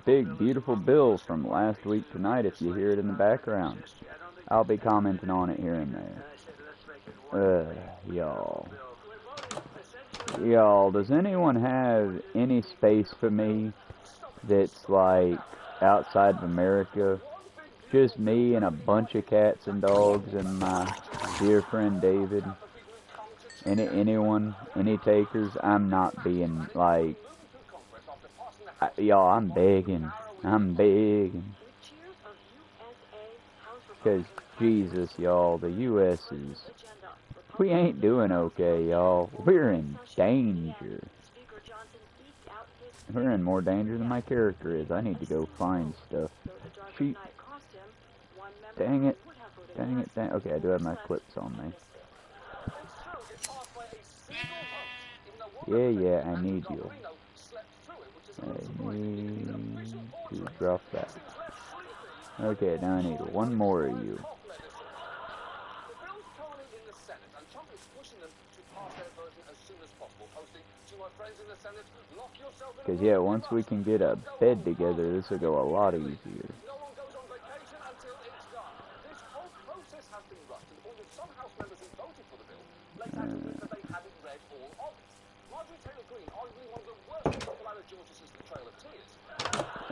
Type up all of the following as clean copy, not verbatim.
big, beautiful bill from last week tonight if you hear it in the background. I'll be commenting on it here and there. Y'all. Y'all, does anyone have any space for me that's, like, outside of America? Just me and a bunch of cats and dogs and my dear friend David. Anyone? Any takers? I'm not being, like... y'all, I'm begging. I'm begging. Because, Jesus, y'all, the U.S. is... we ain't doing okay, y'all. We're in danger. We're in more danger than my character is. I need to go find stuff. Shoot. Dang it. Dang it, dang it. Okay, I do have my clips on me. Yeah, I need you. I need to drop that. Okay, now I need one more of you. Because, yeah, once we can get a bed together, this will go a lot easier.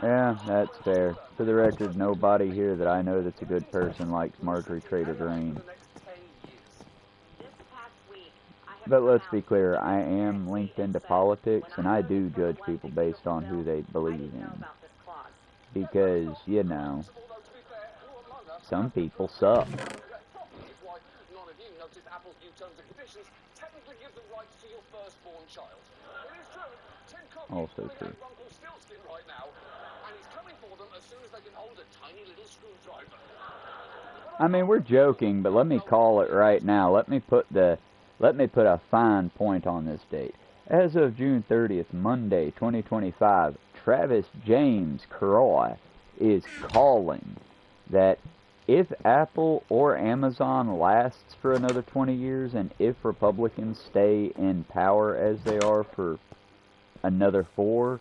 Yeah, that's fair. For the record, nobody here that I know that's a good person likes Marjorie Taylor Greene. But let's be clear, I am linked into politics, and I do judge people based on who they believe in. Because, you know, some people suck. Also true. I mean, we're joking, but let me call it right now. Let me put a fine point on this date. As of June 30th, Monday, 2025, Travis James Croy is calling that if Apple or Amazon lasts for another 20 years, and if Republicans stay in power as they are for another 4,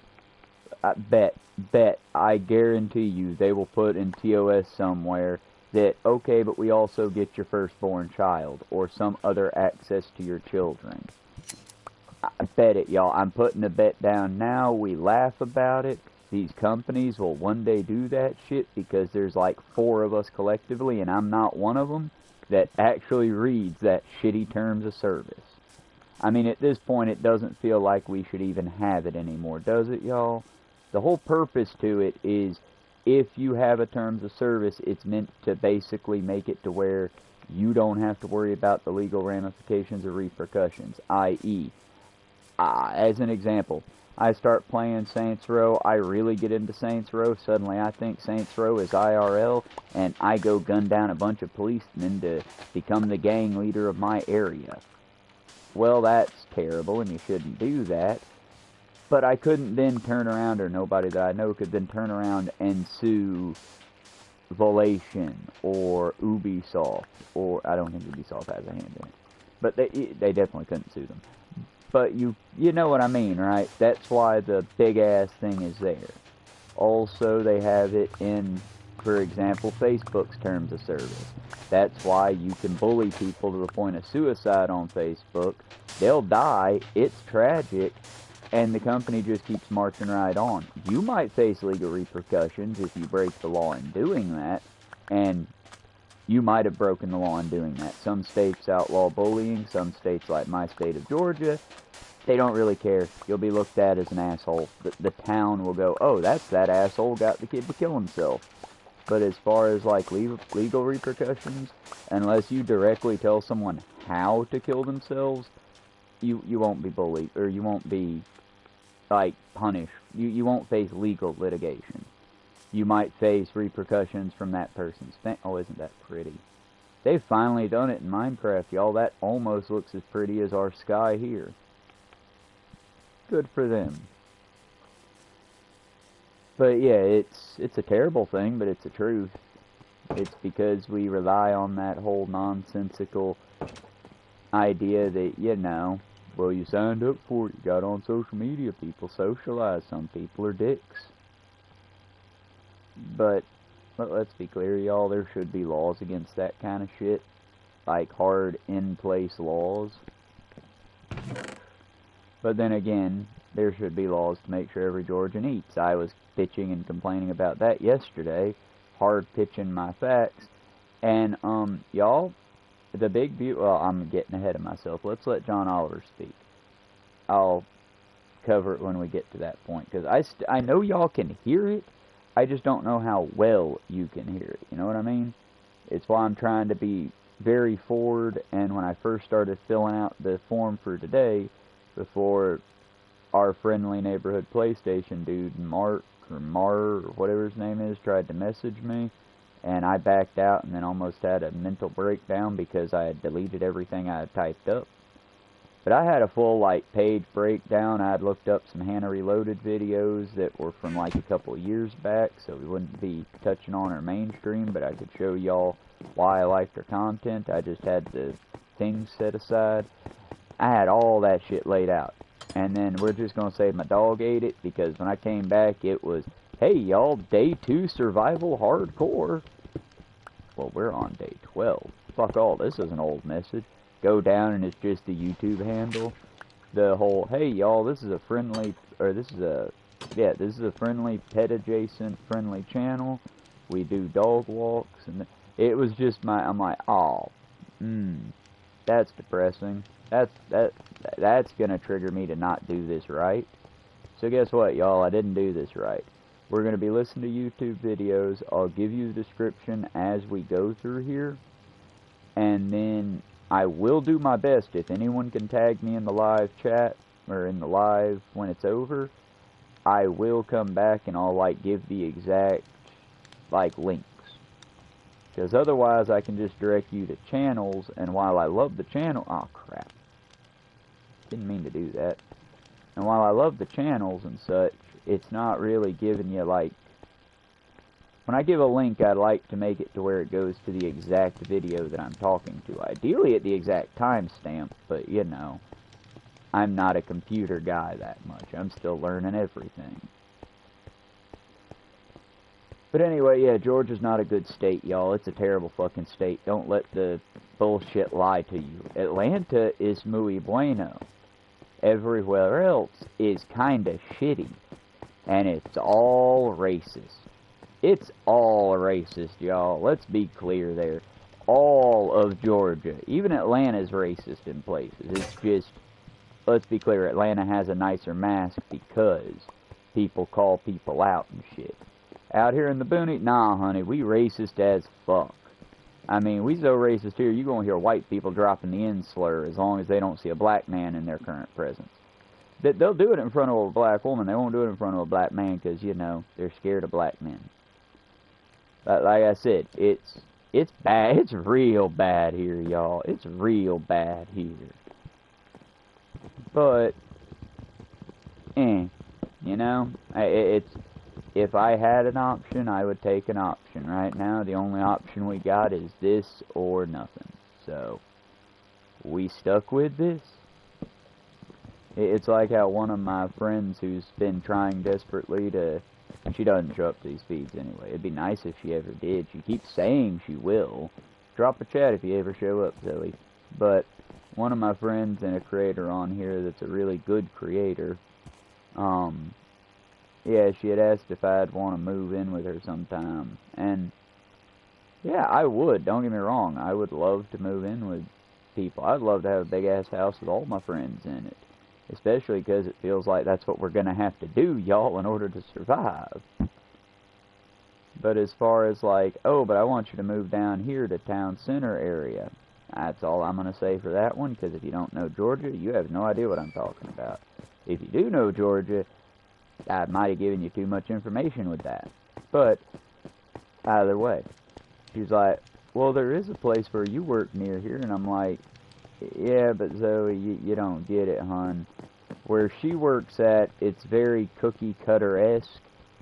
I guarantee you they will put in TOS somewhere that, okay, but we also get your firstborn child, or some other access to your children. I bet it, y'all. I'm putting a bet down now. We laugh about it. These companies will one day do that shit because there's like 4 of us collectively, and I'm not one of them, that actually reads that shitty terms of service. I mean, at this point, it doesn't feel like we should even have it anymore, does it, y'all? The whole purpose to it is, if you have a terms of service, it's meant to basically make it to where you don't have to worry about the legal ramifications or repercussions, i.e., as an example, I start playing Saints Row, I really get into Saints Row, suddenly I think Saints Row is IRL, and I go gun down a bunch of policemen to become the gang leader of my area. Well, that's terrible, and you shouldn't do that. But I couldn't then turn around, or nobody that I know could then turn around and sue Volation or Ubisoft, or I don't think Ubisoft has a hand in it. But they definitely couldn't sue them. But you know what I mean, right? That's why the big-ass thing is there. Also, they have it in, for example, Facebook's terms of service. That's why you can bully people to the point of suicide on Facebook. They'll die. It's tragic. And the company just keeps marching right on. You might face legal repercussions if you break the law in doing that. And you might have broken the law in doing that. Some states outlaw bullying. Some states, like my state of Georgia, they don't really care. You'll be looked at as an asshole. The town will go, oh, that's that asshole got the kid to kill himself. But as far as, like, legal repercussions, unless you directly tell someone how to kill themselves, you won't be bullied, or you won't be, like, punished. You won't face legal litigation. You might face repercussions from that person's oh, isn't that pretty? They've finally done it in Minecraft, y'all. That almost looks as pretty as our sky here. Good for them. But yeah, it's a terrible thing, but it's the truth. It's because we rely on that whole nonsensical idea that, you know, well, you signed up for it, you got on social media, people socialize, some people are dicks. But let's be clear, y'all, there should be laws against that kind of shit. Like, hard, in-place laws. But then again, there should be laws to make sure every Georgian eats. I was bitching and complaining about that yesterday. Hard pitching my facts. And, y'all, the big beauty... Well, I'm getting ahead of myself. Let's let John Oliver speak. I'll cover it when we get to that point. Because I know y'all can hear it. I just don't know how well you can hear it. You know what I mean? It's why I'm trying to be very forward. And when I first started filling out the form for today, before our friendly neighborhood PlayStation dude, Mark, or Mar, or whatever his name is, tried to message me, and I backed out and then almost had a mental breakdown because I had deleted everything I had typed up. But I had a full, like, page breakdown. I had looked up some Hannah Reloaded videos that were from, like, a couple of years back, so we wouldn't be touching on her mainstream, but I could show y'all why I liked her content. I just had the things set aside. I had all that shit laid out. And then we're just going to say my dog ate it, because when I came back, it was, hey, y'all, day 2 survival hardcore. Well, we're on day 12. Fuck all, this is an old message. Go down and it's just the YouTube handle. The whole, hey, y'all, this is a friendly, or this is a, yeah, this is a friendly, pet-adjacent, friendly channel. We do dog walks, and it was just my, I'm like, oh, that's depressing. That's gonna trigger me to not do this right. So guess what, y'all? I didn't do this right. We're gonna be listening to YouTube videos. I'll give you the description as we go through here, and then I will do my best. If anyone can tag me in the live chat or in the live when it's over, I will come back and I'll like give the exact like links. Because otherwise I can just direct you to channels, and while I love the channel, oh crap. Didn't mean to do that. And while I love the channels and such, it's not really giving you like, when I give a link, I like to make it to where it goes to the exact video that I'm talking to. Ideally at the exact timestamp, but you know, I'm not a computer guy that much. I'm still learning everything. But anyway, yeah, Georgia's not a good state, y'all. It's a terrible fucking state. Don't let the bullshit lie to you. Atlanta is muy bueno. Everywhere else is kinda shitty. And it's all racist. It's all racist, y'all. Let's be clear there. All of Georgia. Even Atlanta's racist in places. It's just, let's be clear, Atlanta has a nicer mask because people call people out and shit. Out here in the boonies, nah, honey, we racist as fuck. I mean, we so racist here, you're going to hear white people dropping the N slur as long as they don't see a black man in their current presence. They'll do it in front of a black woman. They won't do it in front of a black man because, you know, they're scared of black men. But like I said, it's bad. It's real bad here, y'all. It's real bad here. But, you know, if I had an option, I would take an option. Right now, the only option we got is this or nothing. So, we stuck with this. It's like how one of my friends who's been trying desperately to... She doesn't show up to these feeds anyway. It'd be nice if she ever did. She keeps saying she will. Drop a chat if you ever show up, Zoe. But one of my friends and a creator on here that's a really good creator, yeah, she had asked if I'd want to move in with her sometime. And, yeah, I would. Don't get me wrong. I would love to move in with people. I'd love to have a big-ass house with all my friends in it. Especially because it feels like that's what we're going to have to do, y'all, in order to survive. But as far as like, oh, but I want you to move down here to town center area. That's all I'm going to say for that one, because if you don't know Georgia, you have no idea what I'm talking about. If you do know Georgia, I might have given you too much information with that. But, either way, she's like, well, there is a place where you work near here, and I'm like, yeah, but Zoe, you don't get it, hon. Where she works at, it's very cookie-cutter-esque.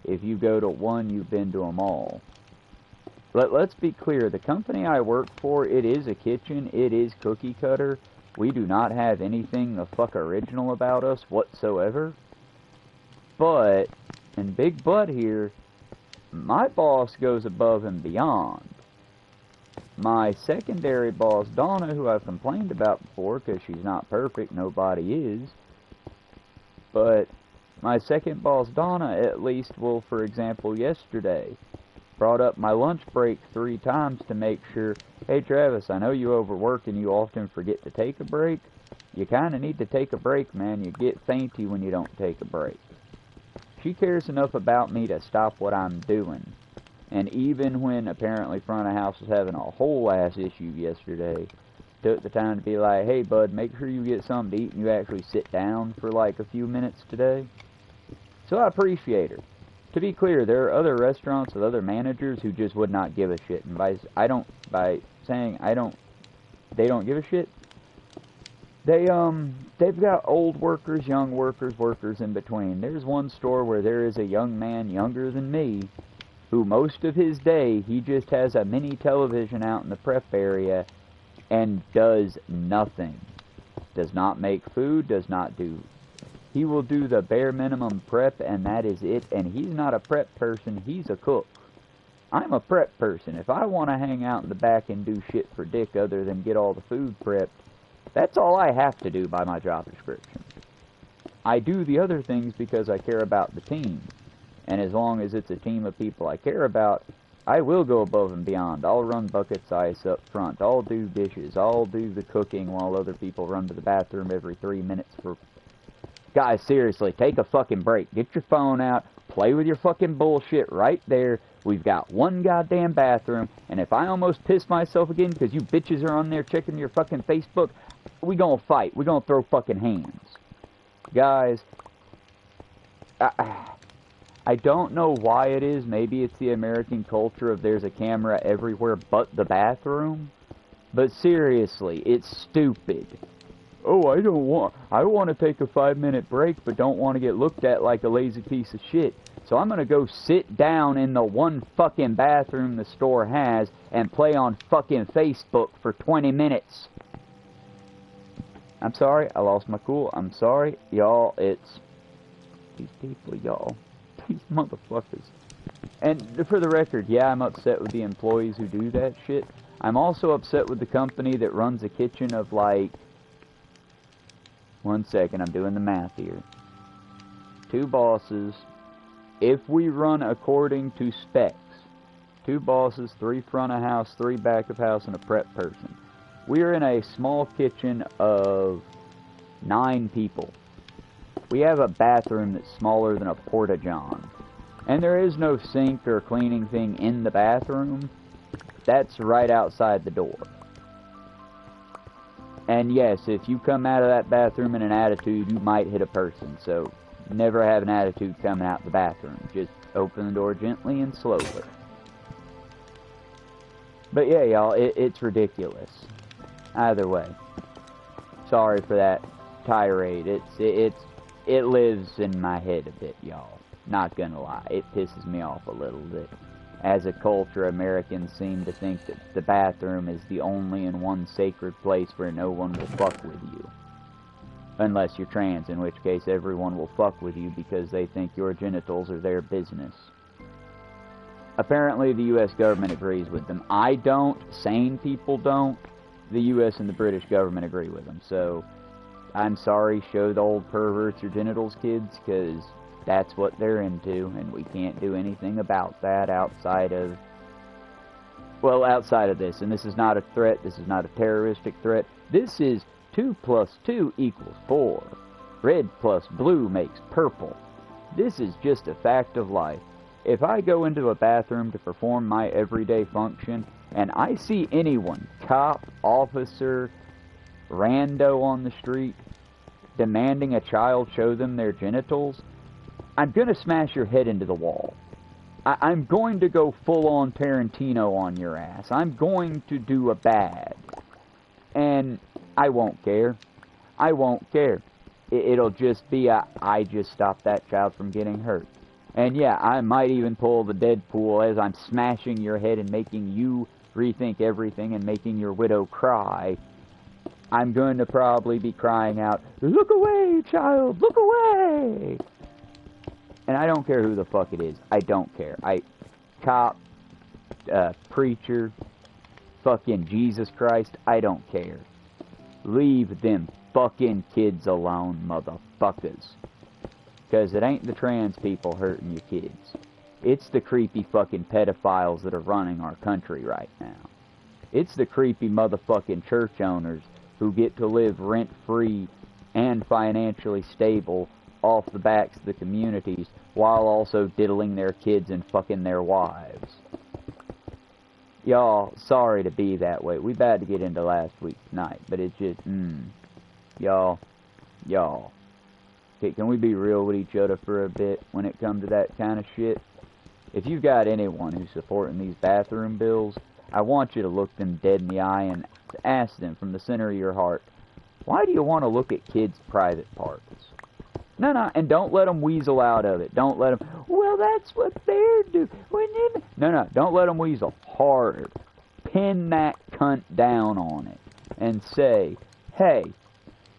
If you go to one, you've been to them all. Let's be clear. The company I work for, it is a kitchen. It is cookie-cutter. We do not have anything the fuck original about us whatsoever. But, and big but here, my boss goes above and beyond. My secondary boss, Donna, who I've complained about before because she's not perfect, nobody is, but my second boss, Donna, at least will, for example, yesterday, brought up my lunch break 3 times to make sure, hey Travis, I know you overwork and you often forget to take a break. You kind of need to take a break, man. You get fainty when you don't take a break. She cares enough about me to stop what I'm doing. And even when apparently front of house was having a whole ass issue yesterday, took the time to be like, hey bud, make sure you get something to eat and you actually sit down for like a few minutes today. So I appreciate her. To be clear, there are other restaurants with other managers who just would not give a shit. And by saying they don't give a shit, they've got old workers, young workers, workers in between. There's one store where there is a young man younger than me who most of his day, he just has a mini television out in the prep area and does nothing. Does not make food, does not do. He will do the bare minimum prep and that is it. And he's not a prep person, he's a cook. I'm a prep person. If I want to hang out in the back and do shit for dick other than get all the food prepped, that's all I have to do by my job description. I do the other things because I care about the team. And as long as it's a team of people I care about, I will go above and beyond. I'll run buckets ice up front. I'll do dishes. I'll do the cooking while other people run to the bathroom every 3 minutes for... Guys, seriously, take a fucking break. Get your phone out. Play with your fucking bullshit right there. We've got one goddamn bathroom. And if I almost piss myself again because you bitches are on there checking your fucking Facebook, we gonna fight. We gonna throw fucking hands. Guys, I don't know why it is. Maybe it's the American culture of there's a camera everywhere but the bathroom. But seriously, it's stupid. Oh, I want to take a 5-minute break but don't want to get looked at like a lazy piece of shit. So I'm going to go sit down in the one fucking bathroom the store has and play on fucking Facebook for 20 minutes. I'm sorry, I lost my cool. I'm sorry, y'all, it's... These people, y'all. These motherfuckers. And for the record, yeah, I'm upset with the employees who do that shit. I'm also upset with the company that runs a kitchen of like... 1 second, I'm doing the math here. 2 bosses. If we run according to specs, 2 bosses, 3 front of house, 3 back of house, and a prep person. We're in a small kitchen of 9 people. We have a bathroom that's smaller than a porta-john. And there is no sink or cleaning thing in the bathroom. That's right outside the door. And yes, if you come out of that bathroom in an attitude, you might hit a person. So never have an attitude coming out the bathroom. Just open the door gently and slowly. But yeah, y'all, it's ridiculous. Either way. Sorry for that tirade. It lives in my head a bit, y'all. Not gonna lie. It pisses me off a little bit. As a culture, Americans seem to think that the bathroom is the only and one sacred place where no one will fuck with you. Unless you're trans, in which case everyone will fuck with you because they think your genitals are their business. Apparently the US government agrees with them. I don't. Sane people don't. The US and the British government agree with them. So, I'm sorry, show the old perverts your genitals, kids, because that's what they're into, and we can't do anything about that outside of... Well, outside of this. And this is not a threat. This is not a terroristic threat. This is 2 + 2 = 4. Red plus blue makes purple. This is just a fact of life. If I go into a bathroom to perform my everyday function, and I see anyone, cop, officer, rando on the street, demanding a child show them their genitals, I'm going to smash your head into the wall. I'm going to go full-on Tarantino on your ass. I'm going to do a bad. And I won't care. I won't care. It'll just be I just stopped that child from getting hurt. And yeah, I might even pull the Deadpool as I'm smashing your head and making you rethink everything and making your widow cry. I'm going to probably be crying out, "Look away, child! Look away!" And I don't care who the fuck it is. I don't care. cop, preacher, fucking Jesus Christ, I don't care. Leave them fucking kids alone, motherfuckers. Because it ain't the trans people hurting your kids. It's the creepy fucking pedophiles that are running our country right now. It's the creepy motherfucking church owners who get to live rent-free and financially stable off the backs of the communities while also diddling their kids and fucking their wives. Y'all, sorry to be that way. We about to get into last week tonight, but it's just, y'all. Okay, can we be real with each other for a bit when it comes to that kind of shit? If you've got anyone who's supporting these bathroom bills, I want you to look them dead in the eye and ask them from the center of your heart, why do you want to look at kids' private parts? No, and don't let them weasel out of it. Don't let them, well, that's what they're doing. No, don't let them weasel. Harder. Pin that cunt down on it and say, hey,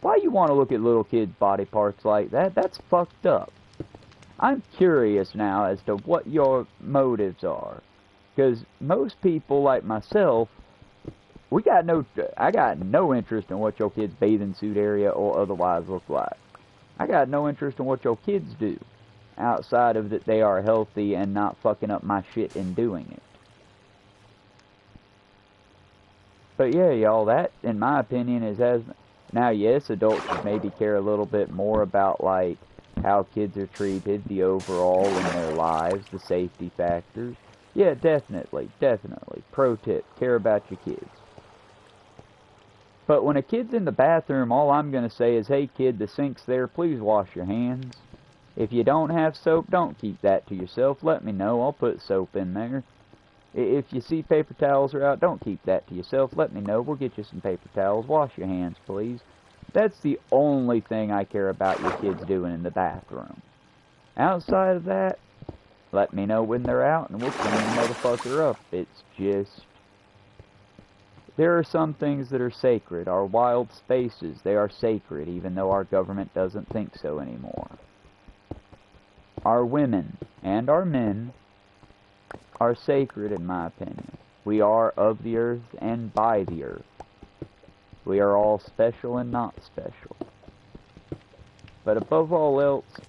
why you want to look at little kids' body parts like that? That's fucked up. I'm curious now as to what your motives are. Because most people like myself, I got no interest in what your kid's bathing suit area or otherwise look like. I got no interest in what your kids do, outside of that they are healthy and not fucking up my shit in doing it. But yeah, y'all, that, in my opinion, is as... Now, yes, adults should maybe care a little bit more about, like, how kids are treated, the overall in their lives, the safety factors. Yeah, definitely. Pro tip, care about your kids. But when a kid's in the bathroom, all I'm going to say is, hey kid, the sink's there, please wash your hands. If you don't have soap, don't keep that to yourself. Let me know, I'll put soap in there. If you see paper towels are out, don't keep that to yourself. Let me know, we'll get you some paper towels. Wash your hands, please. That's the only thing I care about your kids doing in the bathroom. Outside of that, let me know when they're out and we'll clean the motherfucker up. It's just... There are some things that are sacred. Our wild spaces, they are sacred, even though our government doesn't think so anymore. Our women and our men are sacred, in my opinion. We are of the earth and by the earth. We are all special and not special. But above all else,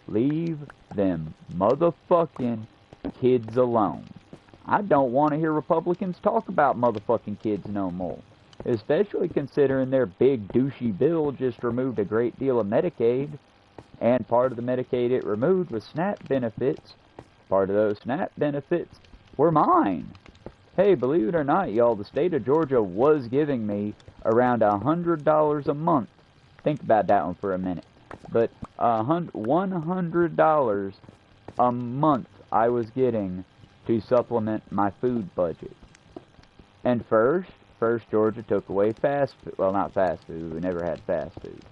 leave them motherfucking kids alone. I don't want to hear Republicans talk about motherfucking kids no more. Especially considering their big douchey bill just removed a great deal of Medicaid. And part of the Medicaid it removed was SNAP benefits. Part of those SNAP benefits were mine. Hey, believe it or not, y'all, the state of Georgia was giving me around $100 a month. Think about that one for a minute. But $100 a month I was getting to supplement my food budget. And first Georgia took away fast food. Well, not fast food. We never had fast food.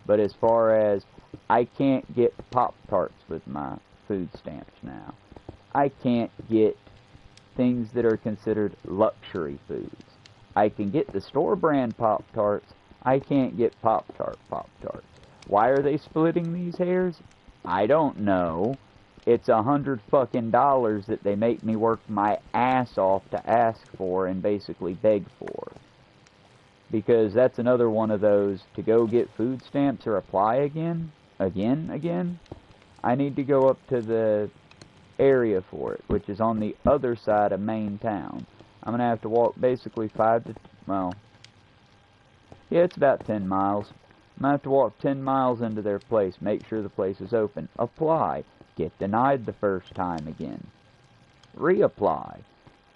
But as far as I can't get Pop-Tarts with my food stamps now. I can't get things that are considered luxury foods. I can get the store brand Pop-Tarts. I can't get Pop-Tarts. Why are they splitting these hairs? I don't know. It's $100 fucking that they make me work my ass off to ask for and basically beg for. Because that's another one of those, to go get food stamps or apply again, I need to go up to the area for it, which is on the other side of main town. I'm going to have to walk basically it's about 10 miles. I'm going to have to walk 10 miles into their place, make sure the place is open, apply, get denied the first time again, reapply,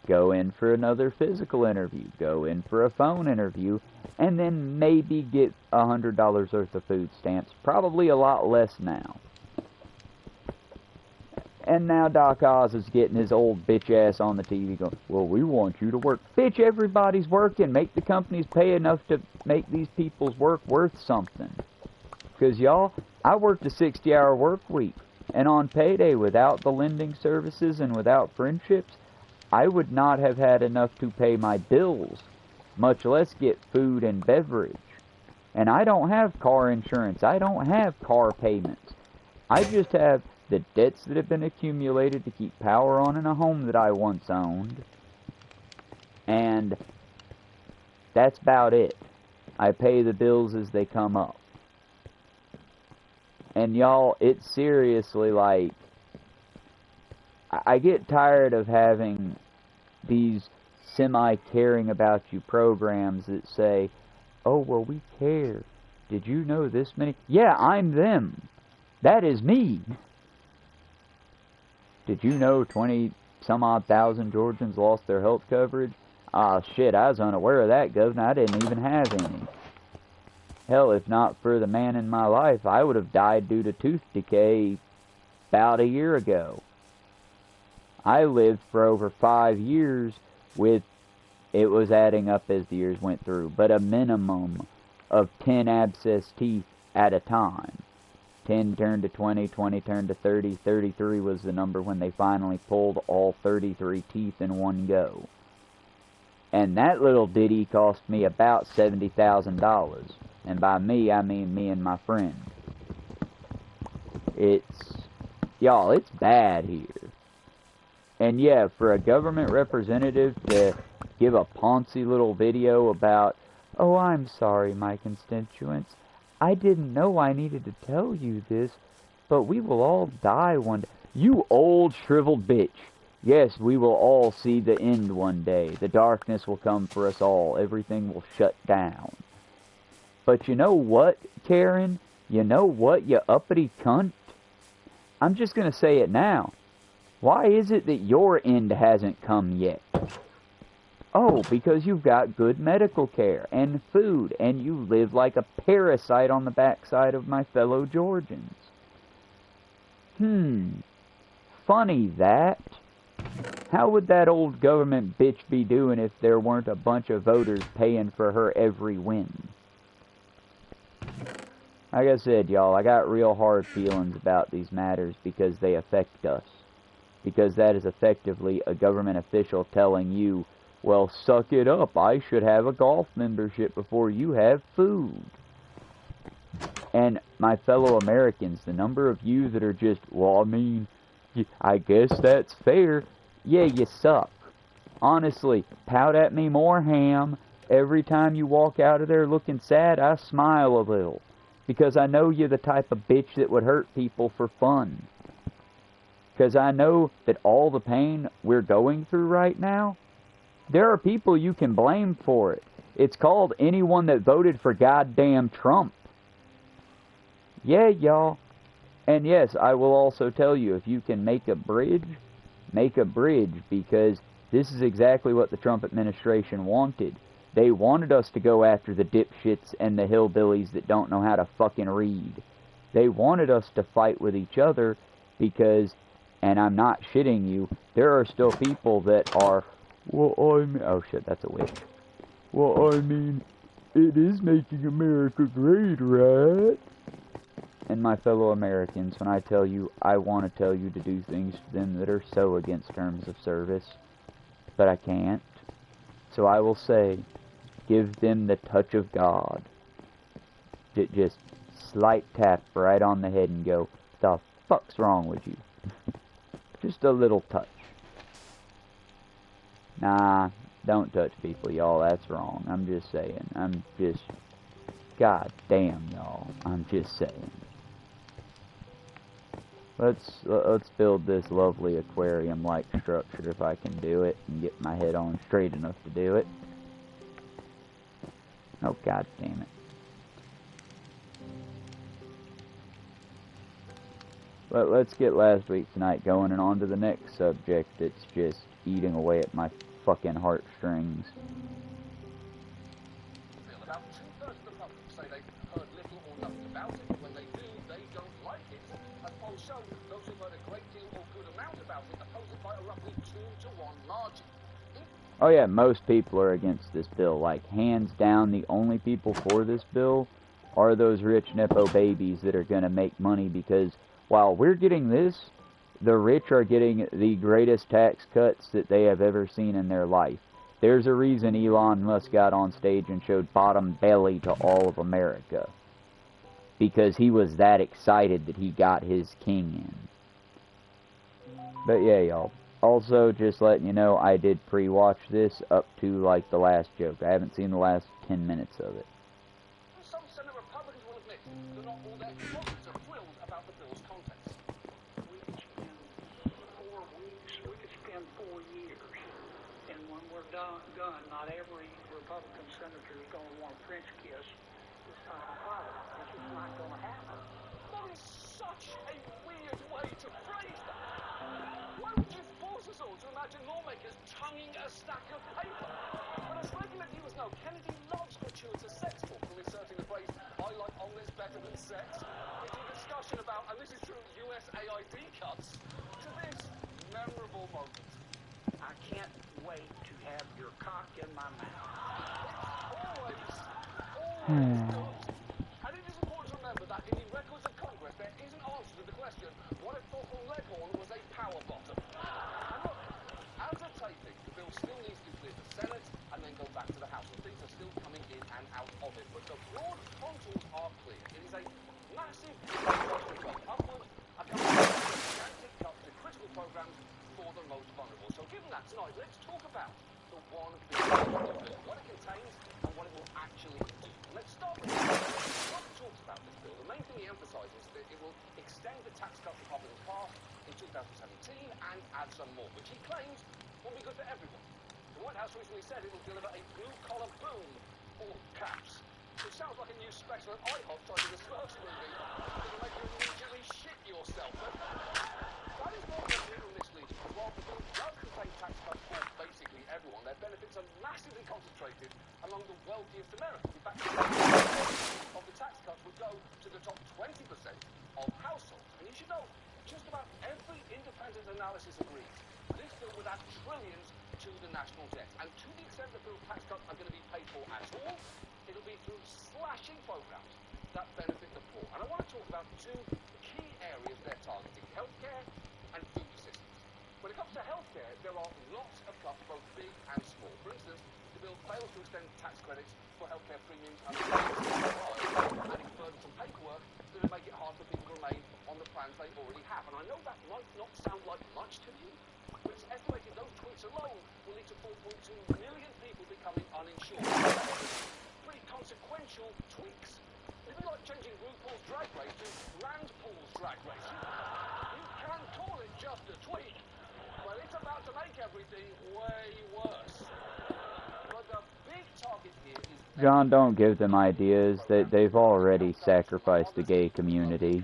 go in for another physical interview, go in for a phone interview, and then maybe get $100 worth of food stamps. Probably a lot less now. And now Doc Oz is getting his old bitch ass on the TV going, well, we want you to work. Bitch, everybody's working. Make the companies pay enough to make these people's work worth something. Because, y'all, I worked a 60-hour work week. And on payday, without the lending services and without friendships, I would not have had enough to pay my bills, much less get food and beverage. And I don't have car insurance. I don't have car payments. I just have the debts that have been accumulated to keep power on in a home that I once owned, and that's about it. I pay the bills as they come up. And y'all, it's seriously like, I get tired of having these semi-caring about you programs that say, oh, well, we care. Did you know this many? Yeah, I'm them. That is me. Did you know 20-some-odd thousand Georgians lost their health coverage? Ah, shit, I was unaware of that, Governor. I didn't even have any. Hell, if not for the man in my life, I would have died due to tooth decay about a year ago. I lived for over 5 years with, it was adding up as the years went through, but a minimum of 10 abscess teeth at a time. 10 turned to 20, 20 turned to 30, 33 was the number when they finally pulled all 33 teeth in one go. And that little ditty cost me about $70,000. And by me, I mean me and my friend. Y'all, it's bad here. And yeah, for a government representative to give a poncy little video about, oh, I'm sorry, my constituents. I didn't know I needed to tell you this, but we will all die one day. You old shriveled bitch. Yes, we will all see the end one day. The darkness will come for us all. Everything will shut down. But you know what, Karen? You know what, you uppity cunt? I'm just going to say it now. Why is it that your end hasn't come yet? Oh, because you've got good medical care and food, and you live like a parasite on the backside of my fellow Georgians. Funny that. How would that old government bitch be doing if there weren't a bunch of voters paying for her every win? Like I said, y'all, I got real hard feelings about these matters because they affect us. Because that is effectively a government official telling you, well, suck it up. I should have a golf membership before you have food. And my fellow Americans, the number of you that are just, well, I mean, I guess that's fair. Yeah, you suck. Honestly, pout at me more, ham. Every time you walk out of there looking sad, I smile a little. Because I know you're the type of bitch that would hurt people for fun. Because I know that all the pain we're going through right now, there are people you can blame for it. It's called anyone that voted for goddamn Trump. Yeah, y'all. And yes, I will also tell you, if you can make a bridge, because this is exactly what the Trump administration wanted. They wanted us to go after the dipshits and the hillbillies that don't know how to fucking read. They wanted us to fight with each other because, and I'm not shitting you, there are still people that are, well, I mean, oh shit, that's a witch. Well, I mean, it is making America great, right? And my fellow Americans, when I tell you, I want to tell you to do things to them that are so against terms of service, but I can't. So I will say, give them the touch of God. Just slight tap right on the head and go, the fuck's wrong with you? Just a little touch. Nah, don't touch people, y'all. That's wrong. I'm just saying. God damn, y'all. I'm just saying. Let's build this lovely aquarium-like structure if I can do it and get my head on straight enough to do it. Oh, god damn it. But let's get last week tonight going and on to the next subject that's just eating away at my fucking heartstrings. About two-thirds of the public say they've heard little or nothing about it. When they do, they don't like it. As polls show, those who've heard a great deal or good amount about it oppose it by a roughly 2-to-1 margin. Oh yeah, most people are against this bill. Like, hands down, the only people for this bill are those rich Nepo babies that are going to make money, because while we're getting this, the rich are getting the greatest tax cuts that they have ever seen in their life. There's a reason Elon Musk got on stage and showed bottom belly to all of America. Because he was that excited that he got his king in. But yeah, y'all. Also, just letting you know, I did pre-watch this up to, like, the last joke. I haven't seen the last 10 minutes of it. Some Senate Republicans will admit that not all their closets are thrilled about the bill's contents. We could spend 4 weeks, we could spend 4 years, and when we're done, not every Republican senator is going to want a French kiss this time of Friday. It's just not going to happen. That is such a weird way to phrase that. Why would you force us all to imagine lawmakers tonguing a stack of paper? But as regular viewers know, Kennedy loves gratuitous sex talk, from inserting the phrase, I like omelets better than sex, into a discussion about, and this is true, USAID cuts, to this memorable moment. I can't wait to have your cock in my mouth. Always good. And it is important to remember that in the records of Congress, there is an answer to the question, what if Thoughtful Leghorn was a power bottom? And look, as a taping, the bill still needs to clear the Senate and then go back to the House, and things are still coming in and out of it. But the broad contours are clear. It is a massive upward, accompanied by gigantic cuts to critical programs for the most vulnerable. So given that, tonight, let's talk about the one big bill, what it contains and what it will actually do. Let's start with what it talks about this bill. The main thing he emphasises is that it will extend the tax cuts Republicans passed in 2017 and add some more, which he claims will be good for everyone. The White House recently said it will deliver a blue-collar boom, all caps, which sounds like a new special at IHOP titled the Smurfs movie. It'll make you immediately shit yourself. But that is more than a little misleading, because while the bill does contain tax cuts for basically everyone, their benefits are massively concentrated among the wealthiest Americans. In fact, of the tax cuts would go to the top 20% of households. And you should know, just about every independent analysis agrees this bill would add trillions to the national debt. And to the extent the bill's tax cuts are going to be paid for at all, it'll be through slashing programs that benefit the poor. And I want to talk about 2 key areas they're targeting: healthcare and food assistance. When it comes to healthcare, there are lots of cuts, both big and small. For instance, the bill fails to extend tax credits for healthcare premiums and adding burdensome paperwork that would make it hard for people to remain on the plans they already have. And I know that might not sound like much to you, but it's estimated those tweaks alone will lead to 4.2 million people becoming uninsured. Pretty consequential tweaks. It'd be like changing RuPaul's Drag Race to Rand Paul's Drag Race. You can call it just a tweak, but it's about to make everything way worse. But the big target here is... John, don't give them ideas. They've already sacrificed the gay community.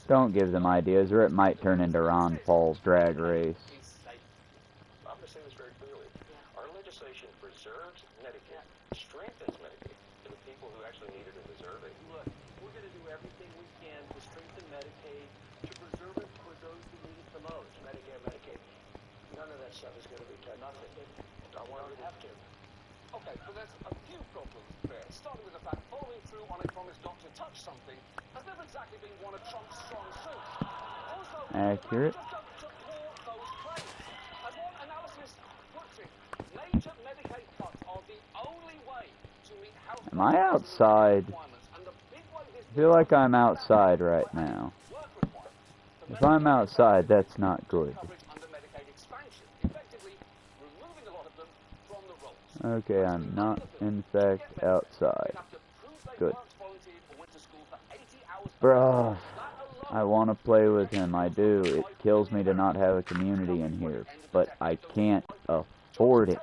Don't give them ideas, or it might turn into Ron Paul's Drag Race. I'm going to say this very clearly. Our legislation preserves Medicaid, strengthens Medicaid for the people who actually need it and deserve it. Look, we're going to do everything we can to strengthen Medicaid, to preserve it for those who need it the most. Medicare, Medicaid, none of that stuff is going to be touched. Nothing. I want to have to. Okay, but there's a few problems there. Starting with the fact following through on a promise not to touch something has never exactly been one of Trump's strong suits. Also, Accurate. just don't support those claims. As one analysis puts it, major Medicaid cuts are the only way to meet health Am I outside? requirements. And the big way this I feel like I'm outside right now. work requirements. If I'm outside, that's not good. Coverage under Medicaid expansion, effectively removing a lot of them from the rolls. Okay, I'm not, in fact, outside. Good. Bruh, I want to play with him, I do. It kills me to not have a community in here, but I can't afford it.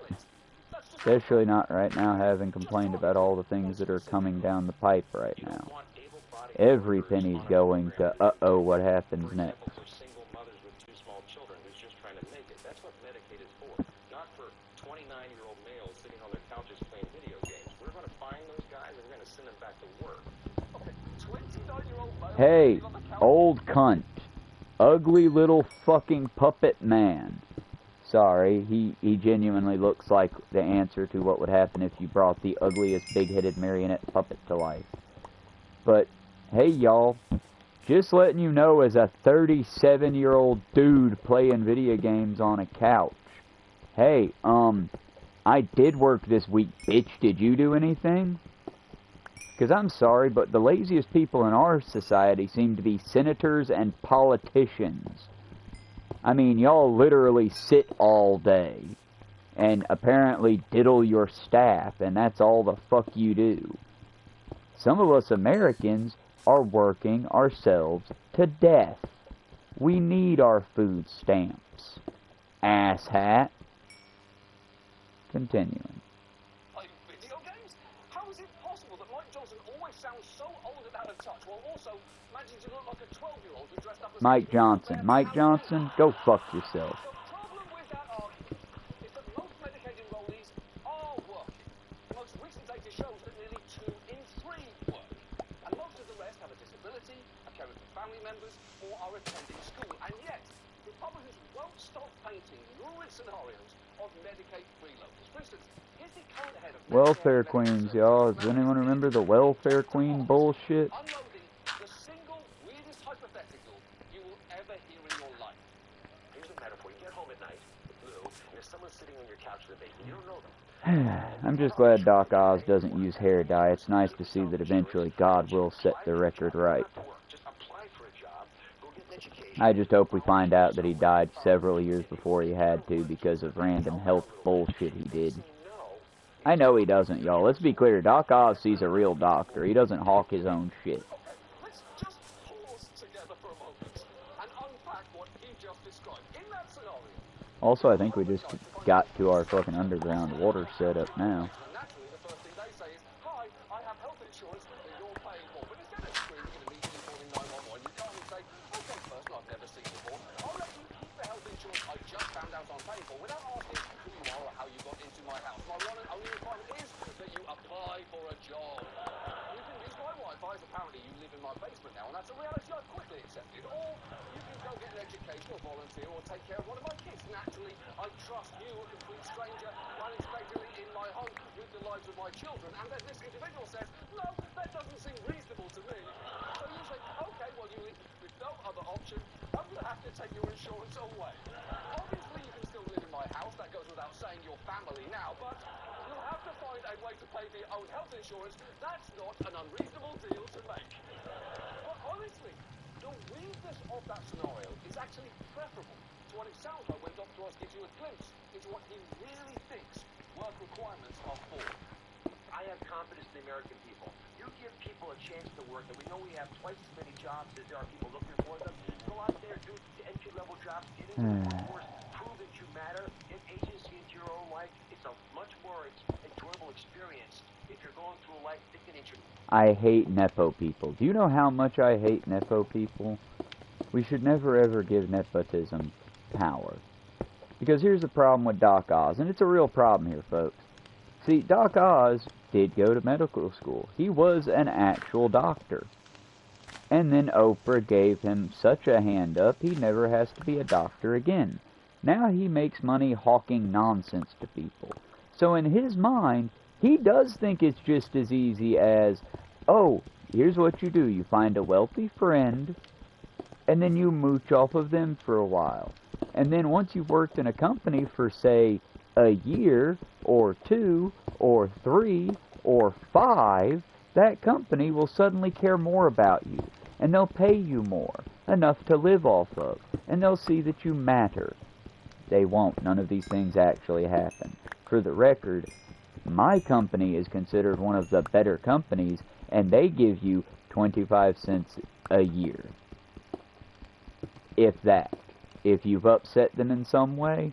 Especially not right now, having complained about all the things that are coming down the pipe right now. Every penny's going to, uh-oh, what happens next? Single mothers with 2 small children who's just trying to make it. That's what Medicaid is for. Not for 29-year-old males sitting on their couches playing video games. We're going to find those guys and we're going to send them back to work. Hey, old cunt. Ugly little fucking puppet man. Sorry, he genuinely looks like the answer to what would happen if you brought the ugliest big-headed marionette puppet to life. But, hey y'all, just letting you know as a 37-year-old dude playing video games on a couch. Hey, I did work this week, bitch. Did you do anything? Because I'm sorry, but the laziest people in our society seem to be senators and politicians. I mean, y'all literally sit all day and apparently diddle your staff, and that's all the fuck you do. Some of us Americans are working ourselves to death. We need our food stamps. Asshat. Continuing. Like video games? How is it possible that Mike Johnson always sounds so old and out of touch while also managing to look like a 12-year-old who dressed up as Mike Johnson. Mike Johnson, go fuck yourself. The problem with that argument is that most medicated enrollees are working. Most recent data shows that nearly 2 in 3 work. And most of the rest have a disability, are caring for family members, or are attending school. And yet, Republicans won't stop painting lurid scenarios of Medicaid freeloaders. For instance, here's the current head of Welfare queens, y'all. Does anyone remember the welfare queen bullshit? unloading the single weirdest hypothetical you will ever hear in your life. Here's a metaphor. You get home at night, blue, and there's someone sitting on your couch with a baby. You don't know them. I'm just glad Doc Oz doesn't use hair dye. It's nice to see that eventually God will set the record right. Just apply for a job, go get an education. I just hope we find out that he died several years before he had to because of random health bullshit he did. I know he doesn't, y'all. Let's be clear. Doc Oz sees a real doctor. He doesn't hawk his own shit. Let's just pause together for a moment and unpack what he just described. In that scenario, Also, I think we just got to our fucking underground water setup now. naturally the first thing they say is, "Hi, I have health insurance that you're paying for." But instead of screaming and immediately calling 911, you go and say, "Okay, person I've never seen before, I'll let you keep the health insurance I just found out I'm paying for without asking who you are or how you got into my house. My one and only requirement is that you apply for a job. You can use my Wi-Fi as apparently you live in my basement now, and that's a reality I've quickly accepted. Or you can go get an education or volunteer or take care of one of my kids. Naturally, I trust you, a complete stranger, unexpectedly in my home with the lives of my children." And then this individual says, "No, that doesn't seem reasonable to me." So you say, "Okay, well, you leave with no other option. I'm going to have to take your insurance away. Obviously, you can still live in my house. That goes without saying, your family now. But you'll have to find a way to pay for your own health insurance. That's not an unreasonable deal to make." But honestly, the weirdness of that scenario is actually preferable to what it sounds like when Dr. Oz gives you a glimpse into what he really thinks work requirements are for. I have confidence in the American people. You give people a chance to work, and we know we have twice as many jobs as there are people looking for them. Go out there, do entry-level jobs, get into the workforce, prove that you matter, get agency into your own life. It's a much more enjoyable experience if you're going through life thinking it's your... I hate Nepo people. Do you know how much I hate Nepo people? We should never ever give nepotism power. Because here's the problem with Doc Oz, and it's a real problem here, folks. See, Doc Oz did go to medical school. He was an actual doctor. And then Oprah gave him such a hand up, he never has to be a doctor again. Now he makes money hawking nonsense to people. So in his mind, he does think it's just as easy as, oh, here's what you do. You find a wealthy friend, and then you mooch off of them for a while. And then once you've worked in a company for, say, a year, or 2, or 3, or 5, that company will suddenly care more about you. And they'll pay you more, enough to live off of. And they'll see that you matter. They won't. None of these things actually happen. For the record, my company is considered one of the better companies, and they give you 25 cents a year. If that. If you've upset them in some way,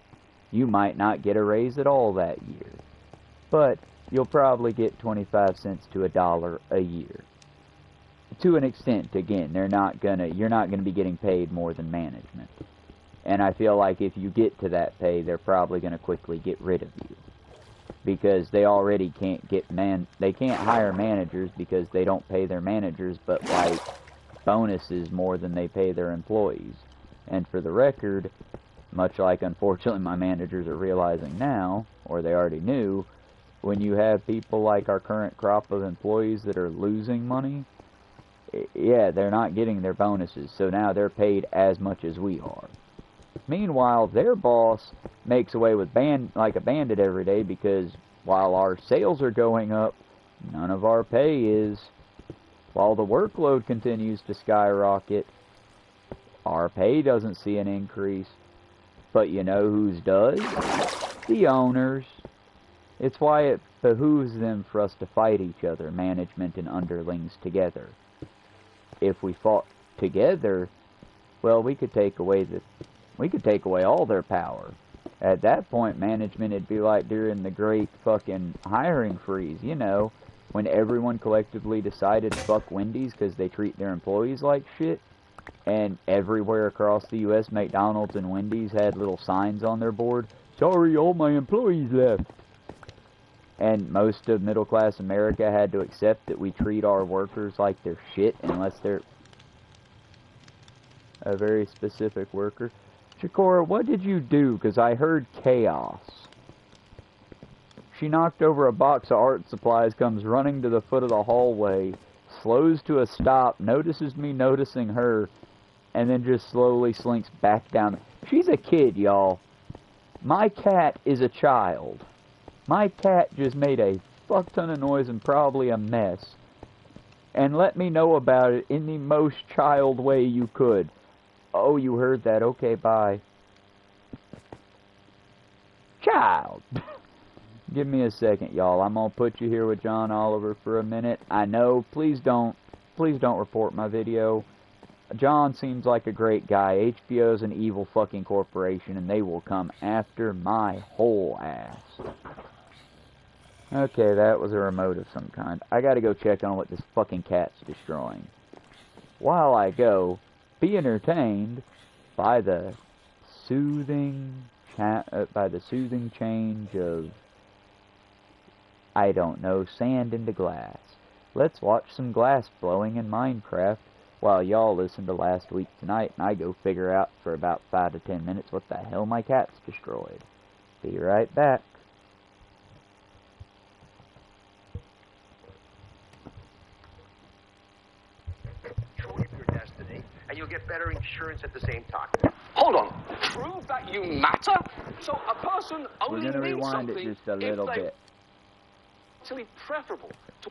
you might not get a raise at all that year. But you'll probably get 25 cents to $1 a year. To an extent, again, you're not gonna be getting paid more than management. And I feel like if you get to that pay, they're probably gonna quickly get rid of you. Because they already can't they can't hire managers because they don't pay their managers but like bonuses more than they pay their employees. And for the record, much like unfortunately my managers are realizing now, or they already knew, when you have people like our current crop of employees that are losing money, yeah, they're not getting their bonuses, so now they're paid as much as we are. Meanwhile, their boss makes away with like a bandit every day because while our sales are going up, none of our pay is. While the workload continues to skyrocket, our pay doesn't see an increase. But you know whose does? The owners. It's why it behooves them for us to fight each other, management and underlings together. If we fought together, well, we could take away all their power. At that point, management would be like during the great fucking hiring freeze, you know, when everyone collectively decided fuck Wendy's because they treat their employees like shit. And everywhere across the U.S., McDonald's and Wendy's had little signs on their board, "Sorry, all my employees left." And most of middle-class America had to accept that we treat our workers like they're shit unless they're a very specific worker. Chikora, what did you do? Because I heard chaos. She knocked over a box of art supplies, comes running to the foot of the hallway, slows to a stop, notices me noticing her, and then just slowly slinks back down. She's a kid, y'all. My cat is a child. My cat just made a fuck ton of noise and probably a mess. And let me know about it in the most child way you could. Oh, you heard that. Okay, bye. Child. Give me a second, y'all. I'm gonna put you here with John Oliver for a minute. I know, please don't report my video. John seems like a great guy. HBO's an evil fucking corporation, and they will come after my whole ass. Okay, that was a remote of some kind. I gotta go check on what this fucking cat's destroying. While I go, be entertained by the soothing change of, I don't know, sand into glass. Let's watch some glass blowing in Minecraft while y'all listen to Last Week Tonight and I go figure out for about 5 to 10 minutes what the hell my cat's destroyed. Be right back. Control your destiny, and you'll get better insurance at the same time. Hold on. Prove that you matter? So a person We're only gonna means rewind it something just a little if they bit. actually preferable to...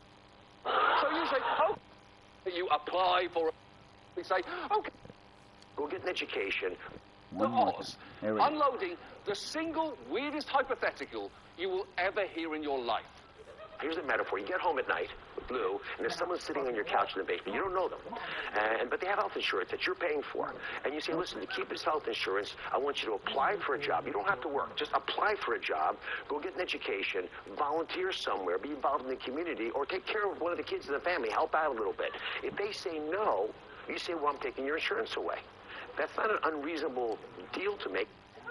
So you say, oh, you apply for a... We say, okay, Go get an education. the One more Oz, time. There we go. unloading the single weirdest hypothetical you will ever hear in your life. Here's a metaphor. You get home at night with Lou, and there's someone sitting on your couch in the basement. You don't know them. But they have health insurance that you're paying for. And you say, listen, to keep this health insurance, I want you to apply for a job. You don't have to work. Just apply for a job, go get an education, volunteer somewhere, be involved in the community, or take care of one of the kids in the family, help out a little bit. If they say no, you say, well, I'm taking your insurance away. That's not an unreasonable deal to make.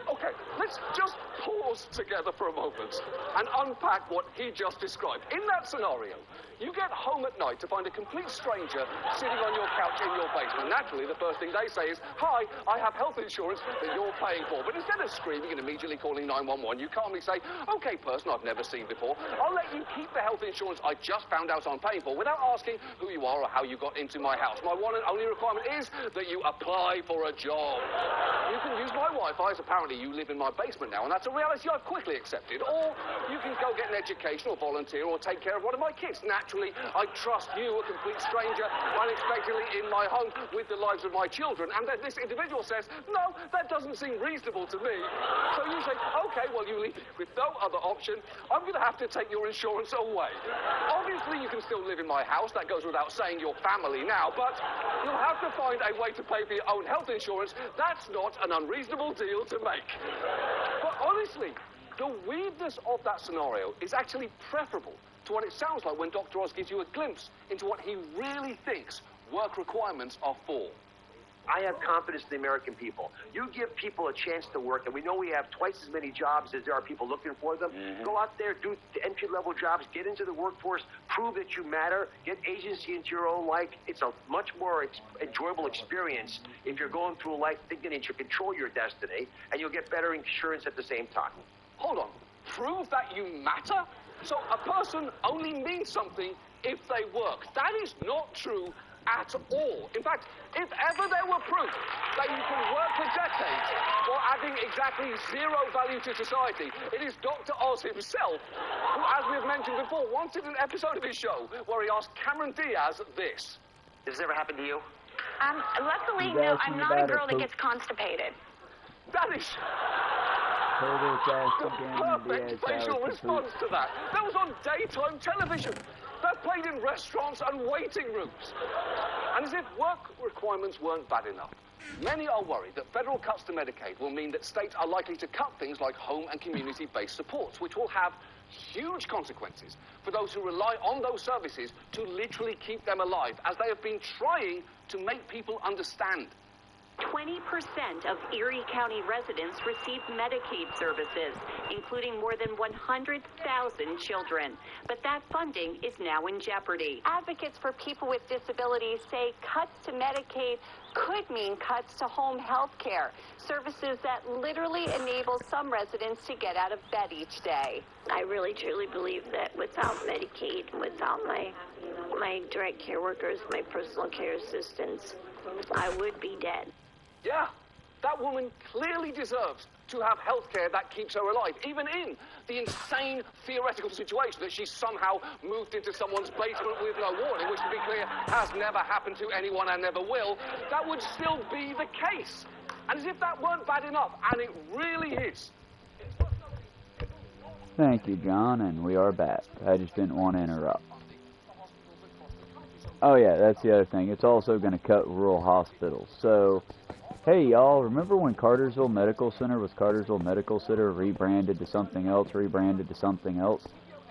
Okay, let's just pause together for a moment and unpack what he just described. In that scenario, you get home at night to find a complete stranger sitting on your couch in your basement. Naturally, the first thing they say is, "Hi, I have health insurance that you're paying for." But instead of screaming and immediately calling 911, you calmly say, "Okay, person I've never seen before, I'll let you keep the health insurance I just found out I'm paying for without asking who you are or how you got into my house. My one and only requirement is that you apply for a job. You can use my Wi-Fi, as apparently you live in my basement now, and that's a reality I've quickly accepted. Or you can go get an education or volunteer or take care of one of my kids. Naturally, I trust you, a complete stranger, unexpectedly in my home with the lives of my children." And then this individual says, "No, that doesn't seem reasonable to me." So you say, "Okay, well, you leave with no other option. I'm going to have to take your insurance away. Obviously, you can still live in my house. That goes without saying, your family now. But you'll have to find a way to pay for your own health insurance. That's not an unreasonable deal to make." But honestly, the weirdness of that scenario is actually preferable to what it sounds like when Dr. Oz gives you a glimpse into what he really thinks work requirements are for. I have confidence in the American people. You give people a chance to work, and we know we have twice as many jobs as there are people looking for them. Go out there, do entry-level jobs, get into the workforce, prove that you matter, get agency into your own life. It's a much more enjoyable experience if you're going through life thinking that you control your destiny, and you'll get better insurance at the same time. Hold on. Prove that you matter? So a person only means something if they work. That is not true at all. In fact, if ever there were proof that you can work for decades while adding exactly zero value to society, it is Dr. Oz himself who, as we've mentioned before, once did an episode of his show where he asked Cameron Diaz this. Has this ever happened to you? Luckily, He's no, asking I'm not about a girl her that poop. gets constipated. That is the perfect facial response to that. That was on daytime television. That played in restaurants and waiting rooms. And as if work requirements weren't bad enough, many are worried that federal cuts to Medicaid will mean that states are likely to cut things like home and community-based supports, which will have huge consequences for those who rely on those services to literally keep them alive, as they have been trying to make people understand. 20% of Erie County residents receive Medicaid services, including more than 100,000 children. But that funding is now in jeopardy. Advocates for people with disabilities say cuts to Medicaid could mean cuts to home health care, services that literally enable some residents to get out of bed each day. I really truly believe that without Medicaid, without my direct care workers, my personal care assistants, I would be dead. Yeah, that woman clearly deserves to have health care that keeps her alive, even in the insane theoretical situation that she somehow moved into someone's basement with no warning, which, to be clear, has never happened to anyone and never will. That would still be the case. And as if that weren't bad enough, and it really is. Thank you, John, and we are back. I just didn't want to interrupt. Oh yeah, that's the other thing. It's also going to cut rural hospitals. So, hey y'all, remember when Cartersville Medical Center was Cartersville Medical Center, rebranded to something else?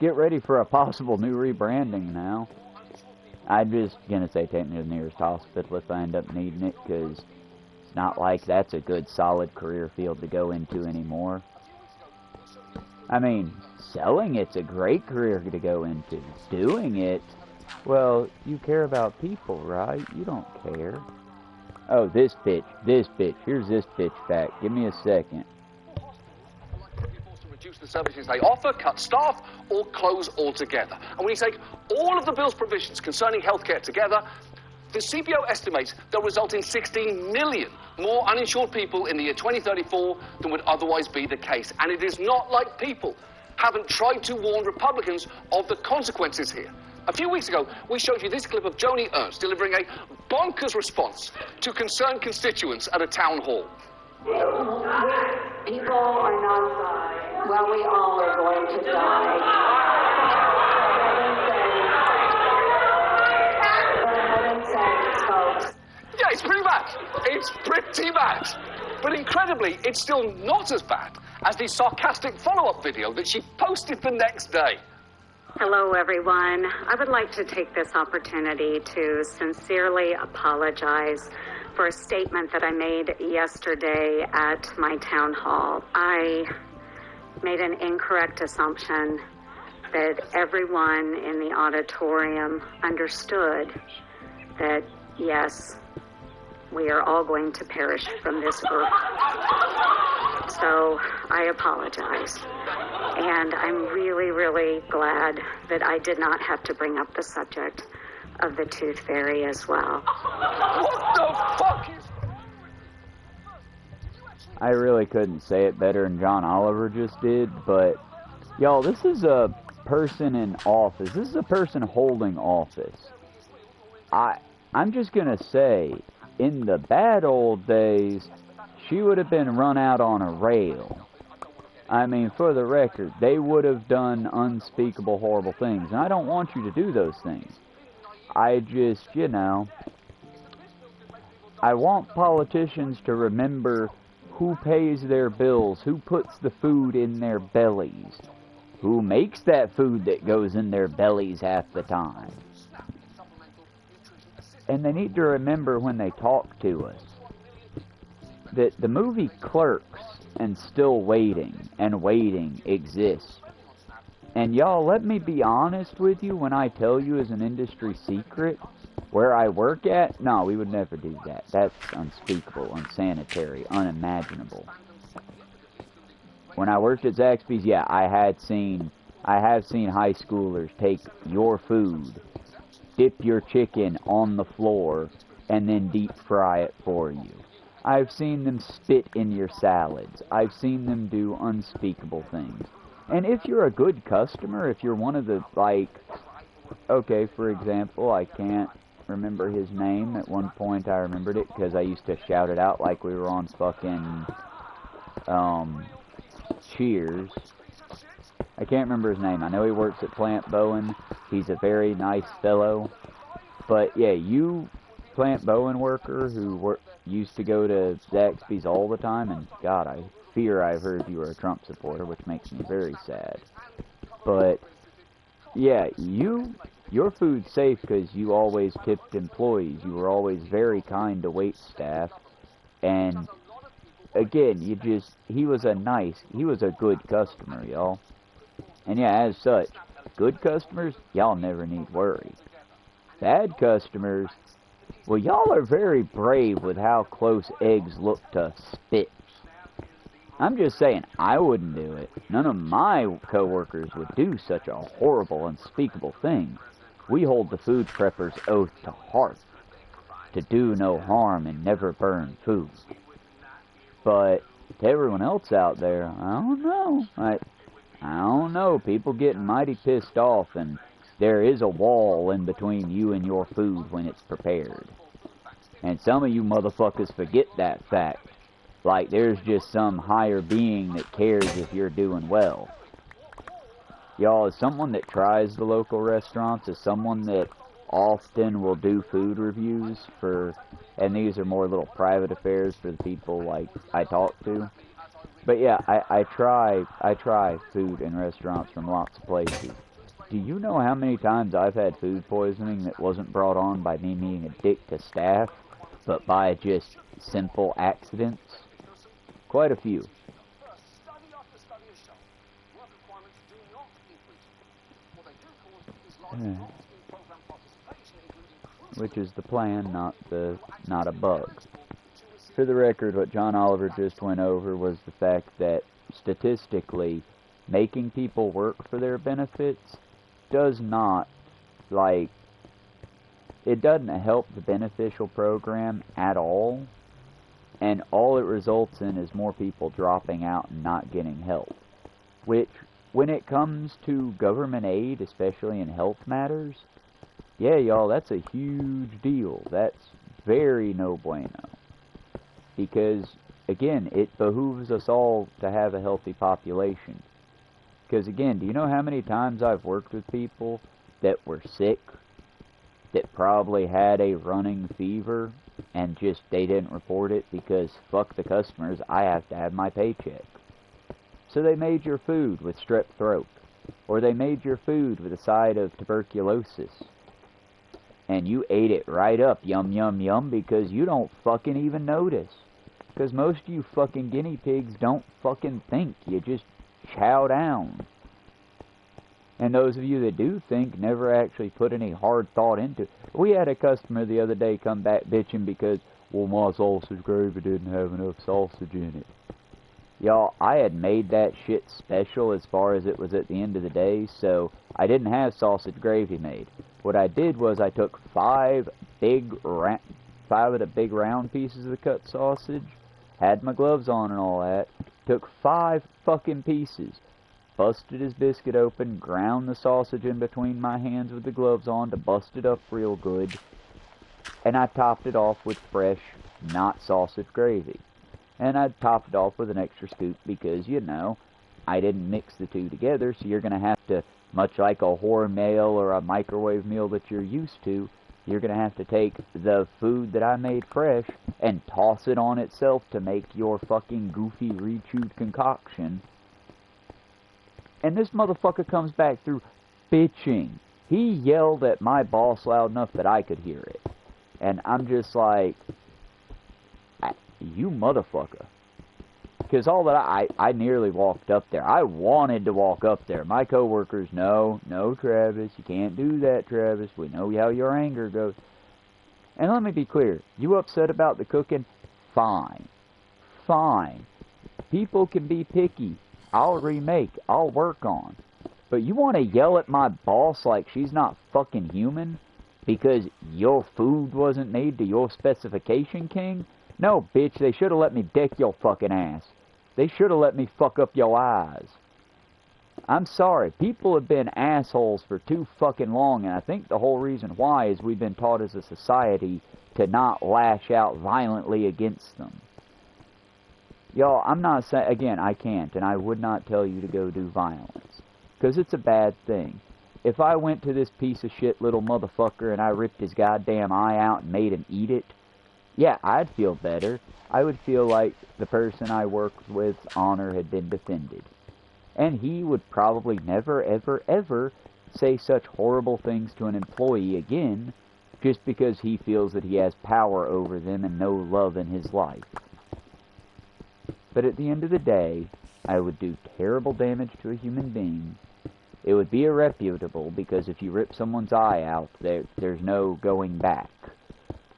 Get ready for a possible new rebranding now. I'm just going to say take me to the nearest hospital if I end up needing it, because it's not like that's a good, solid career field to go into anymore. I mean, selling it's a great career to go into. Doing it, well, you care about people, right? You don't care. Oh, this bitch. Here's this bitch back. Give me a second. To reduce the services they offer, cut staff, or close altogether. And when you take all of the bill's provisions concerning healthcare together, the CBO estimates they'll result in 16 million more uninsured people in the year 2034 than would otherwise be the case. And it is not like people haven't tried to warn Republicans of the consequences here. A few weeks ago, we showed you this clip of Joni Ernst delivering a bonkers response to concerned constituents at a town hall. People are not dying. Well, we all are going to die. For heaven's sakes, folks. Yeah, it's pretty bad. It's pretty bad. But incredibly, it's still not as bad as the sarcastic follow-up video that she posted the next day. Hello, everyone. I would like to take this opportunity to sincerely apologize for a statement that I made yesterday at my town hall. I made an incorrect assumption that everyone in the auditorium understood that, yes, we are all going to perish from this group. So I apologize. And I'm really, really glad that I did not have to bring up the subject of the Tooth Fairy as well. What the fuck is... I really couldn't say it better than John Oliver just did, but y'all, this is a person in office. This is a person holding office. I'm just gonna say, in the bad old days, she would have been run out on a rail. I mean, for the record, they would have done unspeakable, horrible things. And I don't want you to do those things. I just, you know, I want politicians to remember who pays their bills, who puts the food in their bellies, who makes that food that goes in their bellies half the time. And they need to remember when they talk to us that the movie Clerks and Still Waiting and Waiting exists. And y'all, let me be honest with you when I tell you as an industry secret, where I work at, no, we would never do that. That's unspeakable, unsanitary, unimaginable. When I worked at Zaxby's, yeah, I have seen high schoolers take your food, dip your chicken on the floor, and then deep fry it for you. I've seen them spit in your salads. I've seen them do unspeakable things. And if you're a good customer, if you're one of the, like, okay, for example, I can't remember his name. At one point I remembered it because I used to shout it out like we were on fucking Cheers. I can't remember his name. I know he works at Plant Bowen. He's a very nice fellow. But yeah, you Plant Bowen worker who used to go to Zaxby's all the time, and God, I fear I've heard you are a Trump supporter, which makes me very sad. But yeah, your food's safe because you always tipped employees. You were always very kind to wait staff. And again, he was a good customer, y'all. And yeah, as such, good customers, y'all never need worry. Bad customers, well, y'all are very brave with how close eggs look to spit. I'm just saying, I wouldn't do it. None of my coworkers would do such a horrible, unspeakable thing. We hold the food prepper's oath to heart, to do no harm and never burn food. But to everyone else out there, I don't know. I don't know. People getting mighty pissed off, and there is a wall in between you and your food when it's prepared. And some of you motherfuckers forget that fact. Like there's just some higher being that cares if you're doing well. Y'all, as someone that tries the local restaurants, as someone that often will do food reviews for, and these are more little private affairs for the people like I talk to. But yeah, I try food in restaurants from lots of places. Do you know how many times I've had food poisoning that wasn't brought on by me being a dick to staff, but by just simple accidents? Quite a few. Which is the plan, not a bug. For the record, what John Oliver just went over was the fact that statistically, making people work for their benefits does not, it doesn't help the beneficial program at all, and all it results in is more people dropping out and not getting help. Which, when it comes to government aid, especially in health matters, yeah, y'all, that's a huge deal. That's very no bueno. Because, again, it behooves us all to have a healthy population. Because, again, do you know how many times I've worked with people that were sick, that probably had a running fever, and just they didn't report it because, fuck the customers, I have to have my paycheck. So they made your food with strep throat, or they made your food with a side of tuberculosis. And you ate it right up, yum, yum, yum, because you don't fucking even notice. Because most of you fucking guinea pigs don't fucking think. You just chow down. And those of you that do think never actually put any hard thought into it. We had a customer the other day come back bitching because, well, my sausage gravy didn't have enough sausage in it. Y'all, I had made that shit special as far as it was at the end of the day, so I didn't have sausage gravy made. What I did was I took 5 of the big round pieces of the cut sausage, had my gloves on and all that, took 5 fucking pieces, busted his biscuit open, ground the sausage in between my hands with the gloves on to bust it up real good, and I topped it off with fresh, not sausage gravy. And I topped it off with an extra scoop because, you know, I didn't mix the two together, so you're going to have to, much like a Hormel or a microwave meal that you're used to, you're going to have to take the food that I made fresh and toss it on itself to make your fucking goofy rechewed concoction. And this motherfucker comes back through bitching. He yelled at my boss loud enough that I could hear it. And I'm just like, you motherfucker. Because all that I nearly walked up there. I wanted to walk up there. My coworkers, no, Travis, you can't do that, Travis. We know how your anger goes. And let me be clear. You upset about the cooking? Fine. People can be picky. I'll remake. I'll work on. But you want to yell at my boss like she's not fucking human? Because your food wasn't made to your specification, King? No, bitch, they should have let me deck your fucking ass. They should have let me fuck up your eyes. I'm sorry, people have been assholes for too fucking long, and I think the whole reason why is we've been taught as a society to not lash out violently against them. Y'all, I'm not saying, again, I can't, and I would not tell you to go do violence. Because it's a bad thing. If I went to this piece of shit little motherfucker and I ripped his goddamn eye out and made him eat it, yeah, I'd feel better. I would feel like the person I worked with's honor had been defended. And he would probably never, ever, ever say such horrible things to an employee again, just because he feels that he has power over them and no love in his life. But at the end of the day, I would do terrible damage to a human being. It would be irreputable, because if you rip someone's eye out, there's no going back.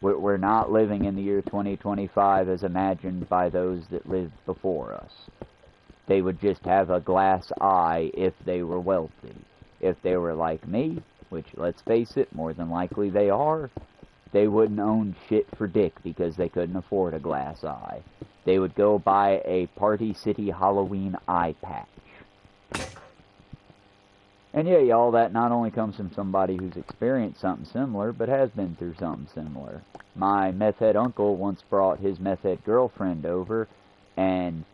We're not living in the year 2025 as imagined by those that lived before us. They would just have a glass eye if they were wealthy. If they were like me, which, let's face it, more than likely they are, they wouldn't own shit for dick because they couldn't afford a glass eye. They would go buy a Party City Halloween eye patch. And yeah, y'all, that not only comes from somebody who's experienced something similar, but has been through something similar. My meth head uncle once brought his meth head girlfriend over, and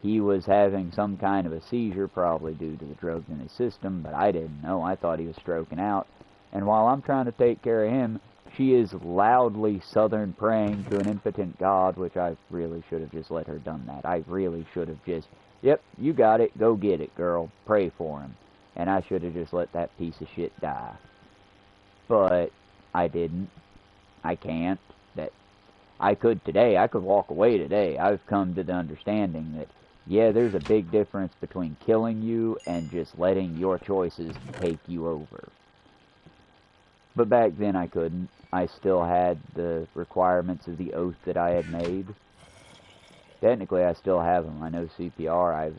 he was having some kind of a seizure, probably due to the drugs in his system, but I didn't know. I thought he was stroking out. And while I'm trying to take care of him, she is loudly southern praying to an impotent God, which I really should have just let her done that. I really should have just, yep, you got it, go get it, girl, pray for him. And I should have just let that piece of shit die. But I didn't. I can't. That I could today. I could walk away today. I've come to the understanding that, yeah, there's a big difference between killing you and just letting your choices take you over. But back then I couldn't. I still had the requirements of the oath that I had made. Technically, I still have them. I know CPR.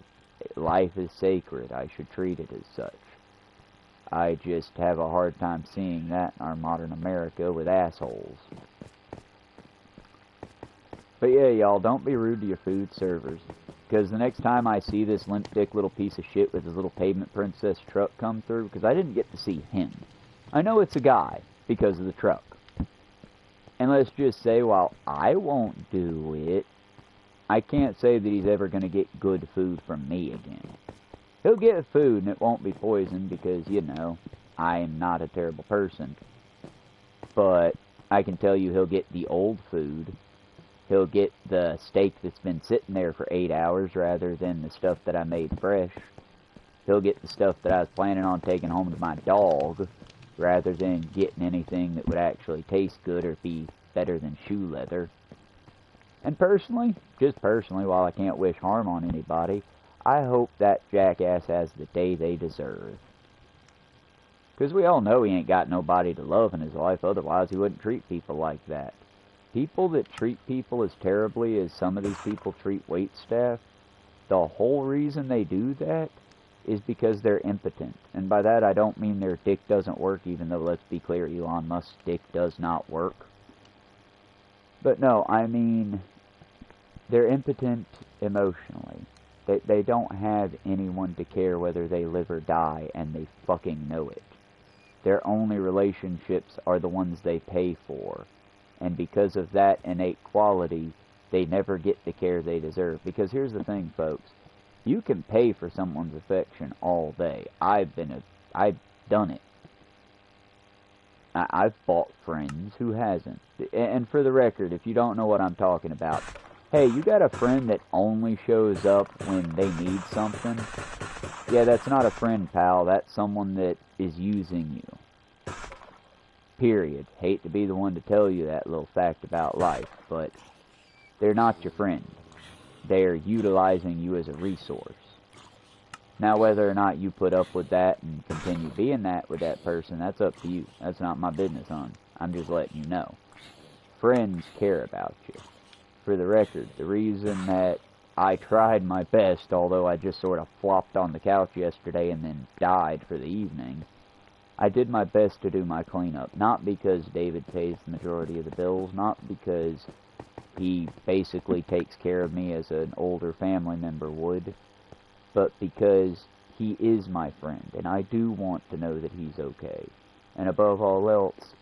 Life is sacred. I should treat it as such. I just have a hard time seeing that in our modern America with assholes. But yeah, y'all, don't be rude to your food servers. Because the next time I see this limp dick little piece of shit with his little pavement princess truck come through, because I didn't get to see him. I know it's a guy because of the truck. And let's just say, while I won't do it, I can't say that he's ever going to get good food from me again. He'll get food and it won't be poisoned because, you know, I am not a terrible person. But I can tell you he'll get the old food. He'll get the steak that's been sitting there for 8 hours rather than the stuff that I made fresh. He'll get the stuff that I was planning on taking home to my dog rather than getting anything that would actually taste good or be better than shoe leather. And personally, just personally, while I can't wish harm on anybody, I hope that jackass has the day they deserve. Because we all know he ain't got nobody to love in his life, otherwise he wouldn't treat people like that. People that treat people as terribly as some of these people treat waitstaff, the whole reason they do that is because they're impotent. And by that I don't mean their dick doesn't work, even though, let's be clear, Elon Musk's dick does not work. But no, I mean, they're impotent emotionally. They don't have anyone to care whether they live or die, and they fucking know it. Their only relationships are the ones they pay for. And because of that innate quality, they never get the care they deserve. Because here's the thing, folks. You can pay for someone's affection all day. I've done it. I've bought friends. Who hasn't? And for the record, if you don't know what I'm talking about, hey, you got a friend that only shows up when they need something? Yeah, that's not a friend, pal. That's someone that is using you. Period. Hate to be the one to tell you that little fact about life, but they're not your friend. They're utilizing you as a resource. Now, whether or not you put up with that and continue being that with that person, that's up to you. That's not my business, hon. I'm just letting you know. Friends care about you. For the record, the reason that I tried my best, although I just sort of flopped on the couch yesterday and then died for the evening, I did my best to do my cleanup. Not because David pays the majority of the bills, not because he basically takes care of me as an older family member would, but because he is my friend, and I do want to know that he's okay. And above all else,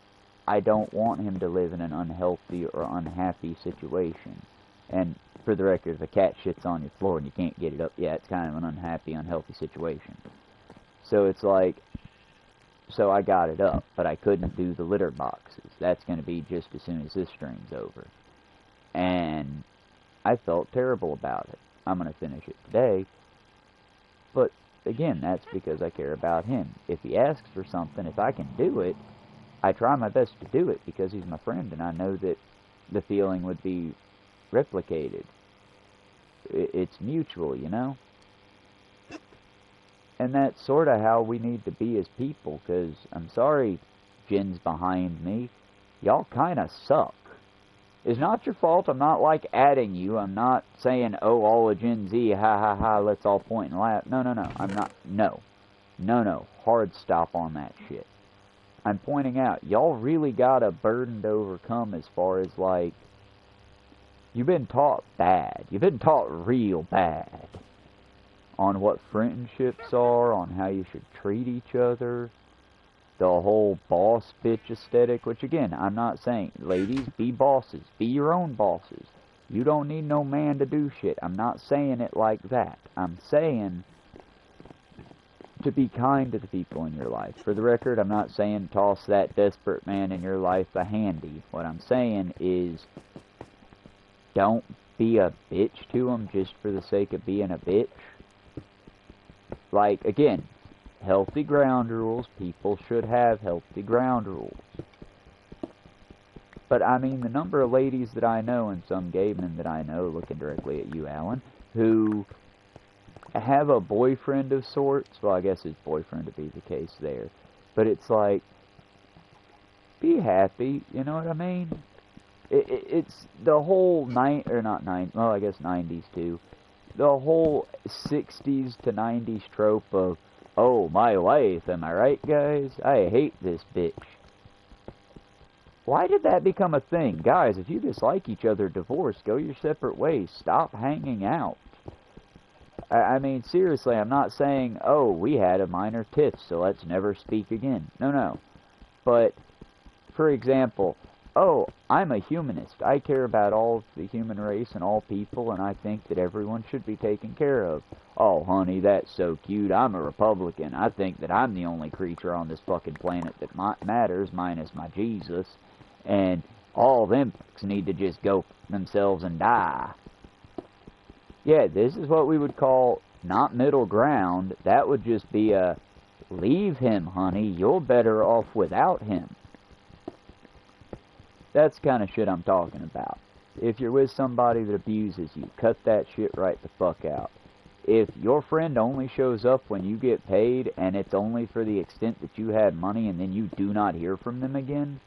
I don't want him to live in an unhealthy or unhappy situation. And For the record, if a cat shits on your floor and you can't get it up, yeah, it's kind of an unhappy, unhealthy situation. So it's like, so I got it up, but I couldn't do the litter boxes. That's going to be just as soon as this string's over. And I felt terrible about it. I'm going to finish it today. But, again, that's because I care about him. If he asks for something, if I can do it, I try my best to do it because he's my friend and I know that the feeling would be replicated. It's mutual, you know? And that's sort of how we need to be as people, because I'm sorry, Gens behind me, y'all kind of suck. It's not your fault. I'm not, like, adding you. I'm not saying, oh, all of Gen Z, ha, ha, ha, let's all point and laugh. No, no, no. I'm not. No. No, no. Hard stop on that shit. I'm pointing out, y'all really got a burden to overcome as far as, like, you've been taught bad. You've been taught real bad on what friendships are, on how you should treat each other, the whole boss bitch aesthetic, which again, I'm not saying, ladies, be bosses, be your own bosses. You don't need no man to do shit. I'm not saying it like that. I'm saying to be kind to the people in your life. For the record, I'm not saying toss that desperate man in your life a handy. What I'm saying is don't be a bitch to them just for the sake of being a bitch. Like, again, healthy ground rules. People should have healthy ground rules. But, I mean, the number of ladies that I know, and some gay men that I know, looking directly at you, Alan, who have a boyfriend of sorts. Well, I guess his boyfriend would be the case there. But it's like, be happy, you know what I mean? It's the whole well, I guess 90s too. The whole 60s to 90s trope of, oh, my wife, am I right, guys? I hate this bitch. Why did that become a thing? Guys, if you dislike each other, divorce, go your separate ways. Stop hanging out. I mean, seriously, I'm not saying, oh, we had a minor tiff, so let's never speak again. No, no. But, for example, oh, I'm a humanist. I care about all the human race and all people, and I think that everyone should be taken care of. Oh, honey, that's so cute. I'm a Republican. I think that I'm the only creature on this fucking planet that matters, minus my Jesus. And all them fucks need to just go themselves and die. Yeah, this is what we would call not middle ground. That would just be a, leave him, honey. You're better off without him. That's the kind of shit I'm talking about. If you're with somebody that abuses you, cut that shit right the fuck out. If your friend only shows up when you get paid, and it's only for the extent that you had money and then you do not hear from them again,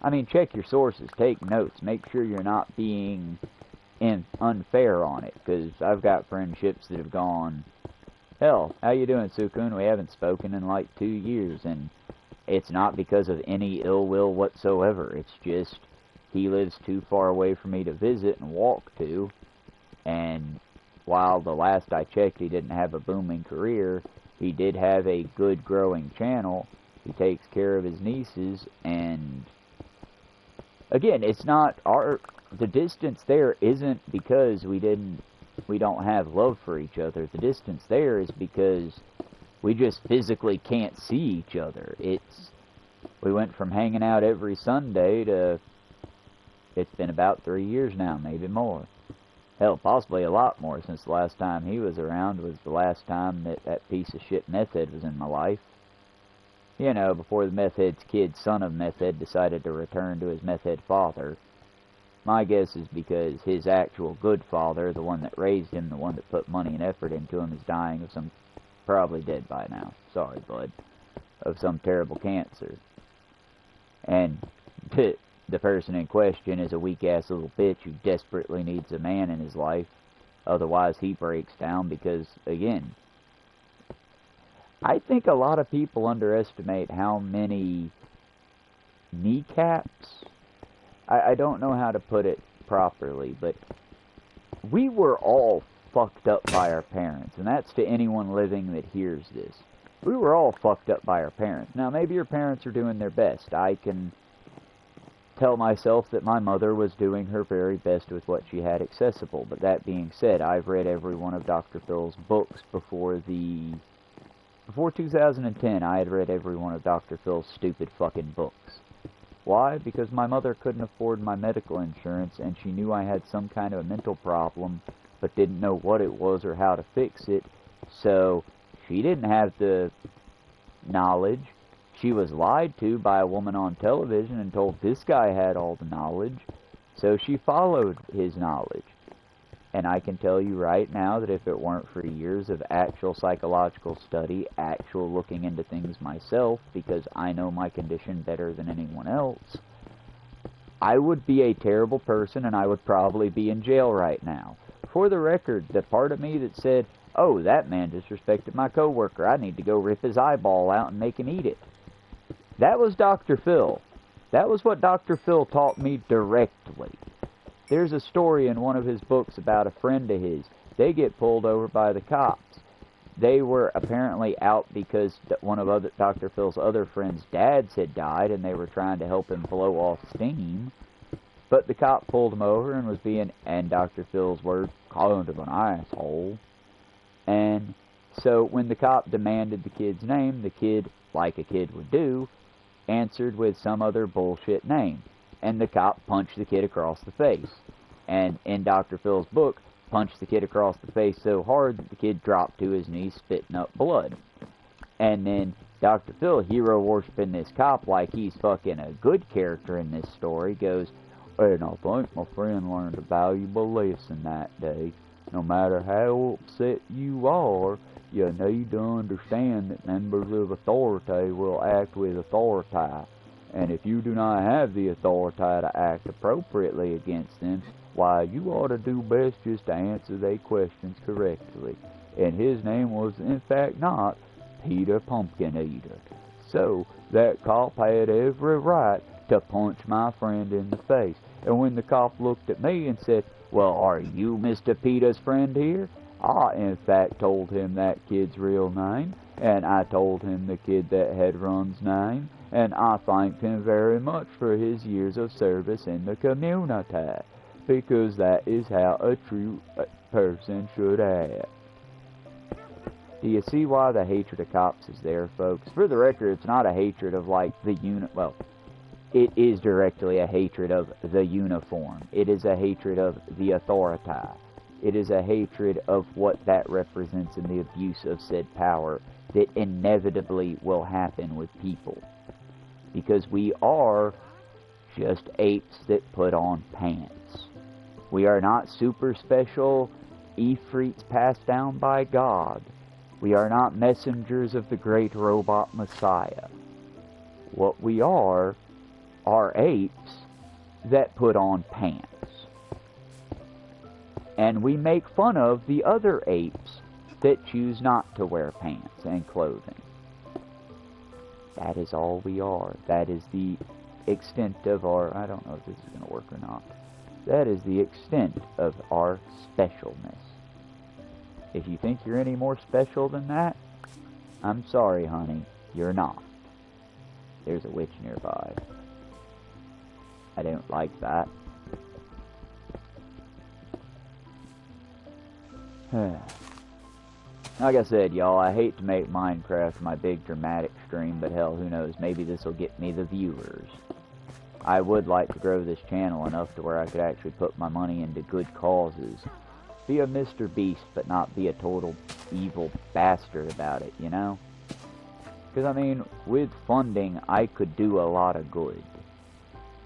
I mean, check your sources, take notes, make sure you're not being unfair on it, because I've got friendships that have gone, hell, how you doing, Sukun? We haven't spoken in like 2 years, and it's not because of any ill will whatsoever. It's just he lives too far away for me to visit and walk to. And while the last I checked he didn't have a booming career, he did have a good growing channel. He takes care of his nieces, and again, it's not the distance there isn't because we don't have love for each other. The distance there is because we just physically can't see each other. We went from hanging out every Sunday to, it's been about 3 years now, maybe more. Hell, possibly a lot more, since the last time he was around was the last time that piece of shit meth head was in my life. You know, before the meth head's kid, son of meth head, decided to return to his meth head father. My guess is because his actual good father, the one that raised him, the one that put money and effort into him, is dying of some, probably dead by now, sorry bud, of some terrible cancer. And the person in question is a weak-ass little bitch who desperately needs a man in his life. Otherwise he breaks down because, again, I think a lot of people underestimate how many kneecaps, I don't know how to put it properly, but we were all fucked up by our parents, and that's to anyone living that hears this. We were all fucked up by our parents. Now, maybe your parents are doing their best. I can tell myself that my mother was doing her very best with what she had accessible. But that being said, I've read every one of Dr. Phil's books before 2010. I had read every one of Dr. Phil's stupid fucking books. Why? Because my mother couldn't afford my medical insurance, and she knew I had some kind of a mental problem, but didn't know what it was or how to fix it, so she didn't have the knowledge. She was lied to by a woman on television and told this guy had all the knowledge, so she followed his knowledge. And I can tell you right now that if it weren't for years of actual psychological study, actual looking into things myself, because I know my condition better than anyone else, I would be a terrible person and I would probably be in jail right now. For the record, the part of me that said, oh, that man disrespected my coworker, I need to go rip his eyeball out and make him eat it. That was Dr. Phil. That was what Dr. Phil taught me directly. There's a story in one of his books about a friend of his. They get pulled over by the cops. They were apparently out because one of Dr. Phil's other friends' dads had died, and they were trying to help him blow off steam. But the cop pulled him over and was being, and Dr. Phil's word, kind of an asshole. And so when the cop demanded the kid's name, the kid, like a kid would do, answered with some other bullshit name. And the cop punched the kid across the face. And in Dr. Phil's book, punched the kid across the face so hard that the kid dropped to his knees spitting up blood. And then Dr. Phil, hero worshiping this cop like he's fucking a good character in this story, goes, and I think my friend learned a valuable lesson that day. No matter how upset you are, you need to understand that members of authority will act with authority. And if you do not have the authority to act appropriately against them, why, you ought to do best just to answer their questions correctly. And his name was, in fact, not Peter Pumpkin Eater. So, that cop had every right to punch my friend in the face. And when the cop looked at me and said, well, are you Mr. Peter's friend here? I, in fact, told him that kid's real name, and I told him the kid that had run's name, and I thanked him very much for his years of service in the community, because that is how a true person should act. Do you see why the hatred of cops is there, folks? For the record, it's not a hatred of, like, the well, it is directly a hatred of the uniform. It is a hatred of the authority. It is a hatred of what that represents in the abuse of said power that inevitably will happen with people. Because we are just apes that put on pants. We are not super special Ifrits passed down by God. We are not messengers of the great robot Messiah. What we are apes that put on pants. And we make fun of the other apes that choose not to wear pants and clothing. That is all we are. That is the extent of our, I don't know if this is going to work or not. That is the extent of our specialness. If you think you're any more special than that, I'm sorry, honey, you're not. There's a witch nearby. I don't like that. Like I said, y'all, I hate to make Minecraft my big dramatic stream, but hell, who knows, maybe this will get me the viewers. I would like to grow this channel enough to where I could actually put my money into good causes. Be a Mr. Beast, but not be a total evil bastard about it, you know? Because, I mean, with funding, I could do a lot of good.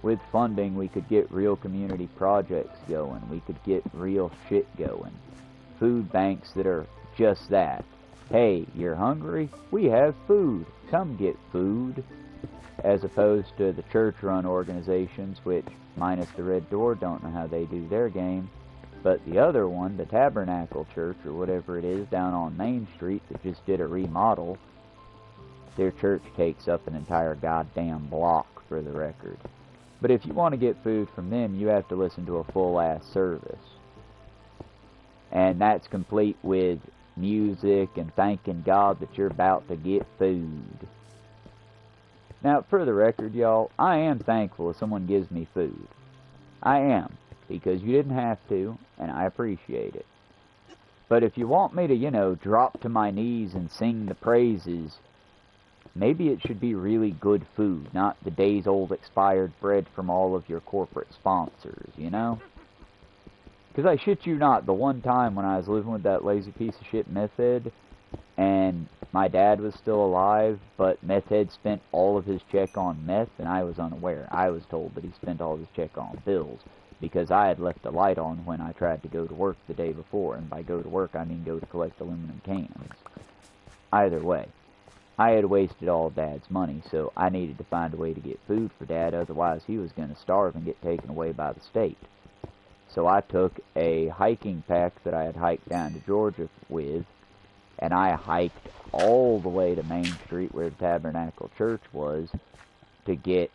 With funding, we could get real community projects going. We could get real shit going. Food banks that are just that. Hey, you're hungry? We have food. Come get food. As opposed to the church-run organizations, which, minus the Red Door, don't know how they do their game. But the other one, the Tabernacle Church, or whatever it is, down on Main Street, that just did a remodel, their church takes up an entire goddamn block, for the record. But if you want to get food from them, you have to listen to a full-ass service. And that's complete with music and thanking God that you're about to get food. Now, for the record, y'all, I am thankful if someone gives me food. I am, because you didn't have to, and I appreciate it. But if you want me to, you know, drop to my knees and sing the praises, maybe it should be really good food, not the days-old expired bread from all of your corporate sponsors, you know? Because I shit you not, the one time when I was living with that lazy piece of shit meth head, and my dad was still alive, but meth head spent all of his check on meth, and I was unaware. I was told that he spent all of his check on bills, because I had left the light on when I tried to go to work the day before, and by go to work I mean go to collect aluminum cans. Either way, I had wasted all Dad's money, so I needed to find a way to get food for Dad, otherwise he was going to starve and get taken away by the state. So I took a hiking pack that I had hiked down to Georgia with, and I hiked all the way to Main Street where the Tabernacle Church was to get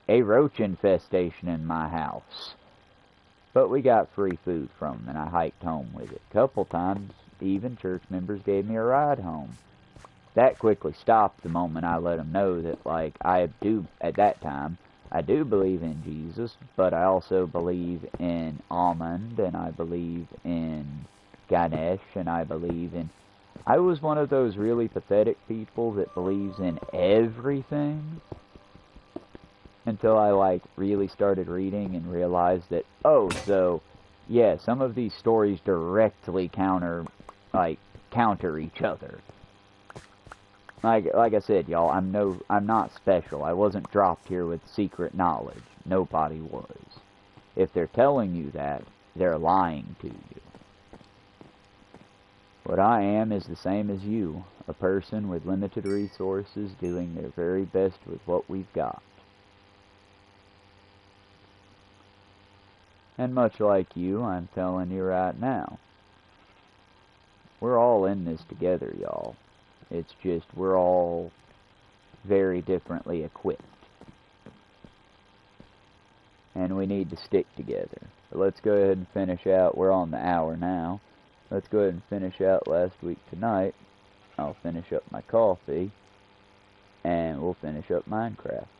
a roach infestation in my house. But we got free food from them, and I hiked home with it. A couple times, even church members gave me a ride home. That quickly stopped the moment I let them know that, like, at that time, I do believe in Jesus, but I also believe in almond, and I believe in Ganesh, and I was one of those really pathetic people that believes in everything, until I, like, really started reading and realized that, oh, so, yeah, some of these stories directly counter each other. Like I said, y'all, I'm not special. I wasn't dropped here with secret knowledge. Nobody was. If they're telling you that, they're lying to you. What I am is the same as you, a person with limited resources doing their very best with what we've got. And much like you, I'm telling you right now, we're all in this together, y'all. It's just we're all very differently equipped. And we need to stick together. But let's go ahead and finish out. We're on the hour now. Let's go ahead and finish out last week tonight. I'll finish up my coffee. And we'll finish up Minecraft.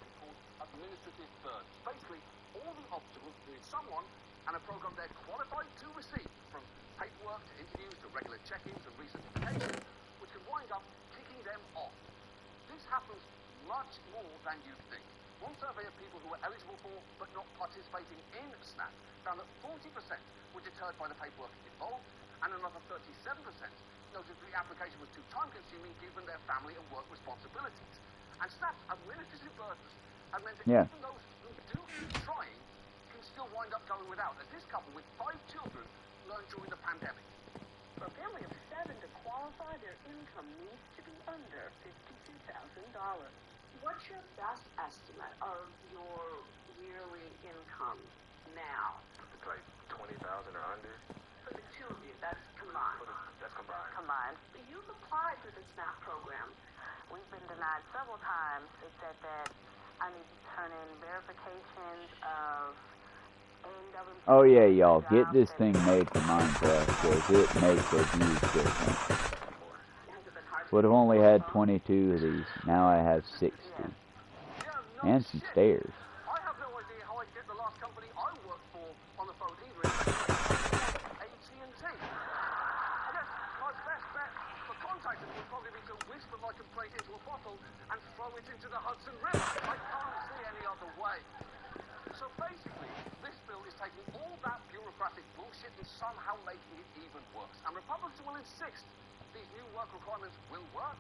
Administrative burden. Basically, all the obstacles between someone and a program they're qualified to receive, from paperwork to interviews to regular check-ins and recertifications, which can wind up kicking them off. This happens much more than you think. One survey of people who were eligible for but not participating in SNAP found that 40% were deterred by the paperwork involved, and another 37% noted the application was too time-consuming given their family and work responsibilities. And SNAP's administrative burdens have meant that even those who do keep trying can still wind up going without, as this couple with 5 children learned during the pandemic. For a family of 7 to qualify, their income needs to be under $52,000. What's your best estimate of your yearly income now? It's like 20,000 or under. For the two of you, that's combined. That's combined. Combined. You've applied for the SNAP program. We've been denied several times. It said that I need to turn in verifications of AWM. Oh yeah, y'all, get this thing made for Minecraft, because it makes a huge difference. Would have only had 22 of these. Now I have 60. And some stairs. I have no idea how I get the last company I worked for on the phone either. AT&T. I guess my best bet for contacting them would probably be to whisper my complaint into a bottle and throw it into the Hudson River. I can't see any other way. So basically, this bill is taking all that bureaucratic bullshit and somehow making it even worse. And Republicans will insist these new work requirements will work,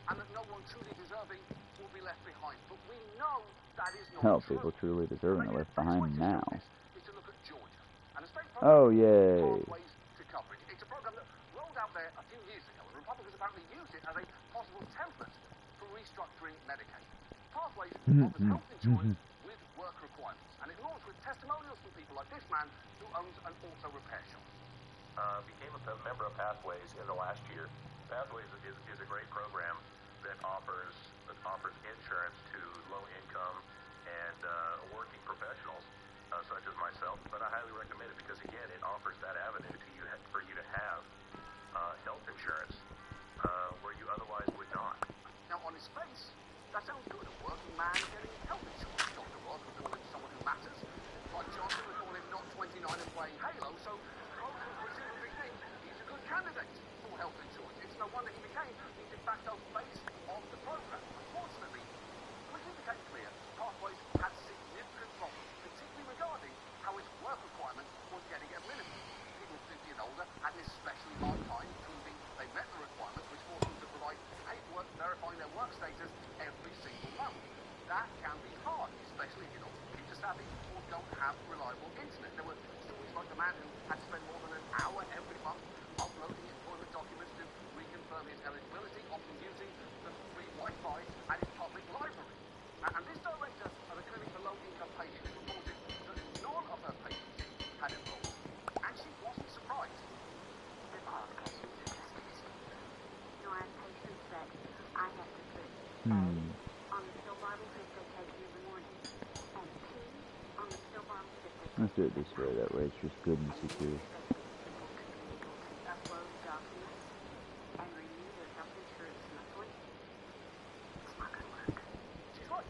and that no one truly deserving will be left behind. But we know that is not Hell, true. people truly deserving are left behind now. Is to look at Georgia. And the state Oh, yay. Pathways to Coverage. It's a program that rolled out there a few years ago, and Republicans apparently used it as a possible template for restructuring Medicaid. Pathways offers health insurance with work requirements, and it launched with testimonials from people like this man who owns an auto repair shop. Became a member of Pathways in the last year. Pathways is a great program that offers insurance to low-income and working professionals such as myself. But I highly recommend it because, again, it offers that avenue to you for you to have health insurance where you otherwise would not. Now, on its face, that sounds good. A working man and playing Halo, so folks will presumably think he's a good candidate for health insurance. It's no wonder he became the de facto face of the program. Unfortunately, quickly became clear Pathways had significant problems, particularly regarding how its work requirement was getting administered. People 50 and older had an especially hard time proving they met the requirements, which forced them to provide paperwork verifying their work status every single month. That can be hard, especially if you're not computer savvy or don't have reliable internet. There were stories like the man who had to spend more than an hour every month uploading employment documents to reconfirm his eligibility, often using the free Wi-Fi at his public library. And this director of a clinic for low-income patients reported that none of her patients had enrolled. And she wasn't surprised. The qualifications are just easy. You know, I have patients that I have to put A on the pill bottles if they take it in the morning, and P on the pill bottles if they take Let's do it this way. That way it's just good and secure. upload documents and renew their health insurance monthly. It's not going to work. She's right.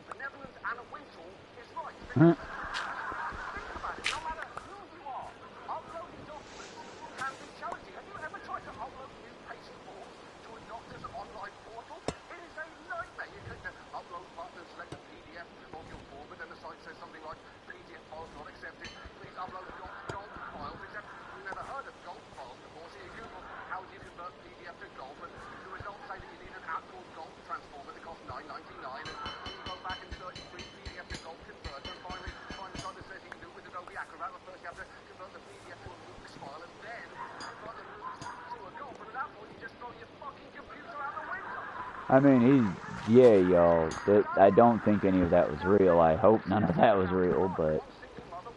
Benevolent Anna Wintour is right. Huh? Think about it. No matter who you are, uploading documents can be challenging. Have you ever tried to upload new patient forms to a doctor's online portal? It is a nightmare. You click the upload button and select a PDF of your form, but then the site says something like PDF files not accepted. Please upload GOLD files. Except you've never heard of GOLD files before, so you Google how do you convert PDF to GOLD, but the results say that you need an app called GOLD Transformer that costs $9.99, and you go back and search free PDF to GOLD converter, and finally find the site that says you can do it with Adobe Acrobat. But first you have to convert the PDF to a MOOCs file, and then convert the MOOCs to a GOLD. But at that point, you just throw your fucking computer out the window. I mean, yeah, y'all. I don't think any of that was real. I hope none of that was real, but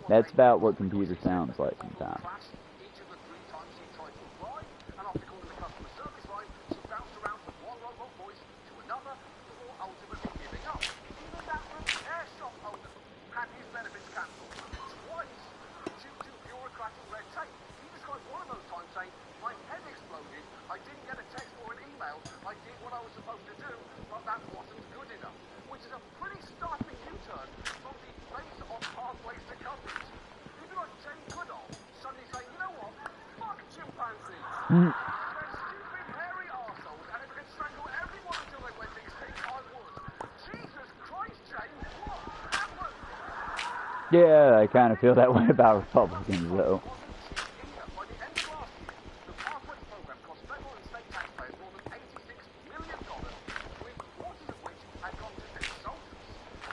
that's about what computer sounds like sometimes. Each of the 3 times she tried to apply, and after calling the customer service line, she bounced around from one robot voice to another before ultimately giving up. Even that repair shop owner had his benefits cancelled twice due to bureaucratic red tape. He described one of those times saying, "My head exploded. I didn't get a text or an email. I did what I was supposed to do, but that wasn't good enough." Which is a pretty startling U-turn from the face of Pathways to coverage. People like Jane Goodall suddenly saying, "You know what? Fuck chimpanzees. They're stupid, hairy arseholes, and if I could strangle everyone until they went extinct, I would." Jesus Christ, Jane, what happened? Yeah, I kind of feel that way about Republicans, though. By the end of last year, the Pathways program cost federal and state taxpayers more than $86 million, 3/4 of which had gone to consultants.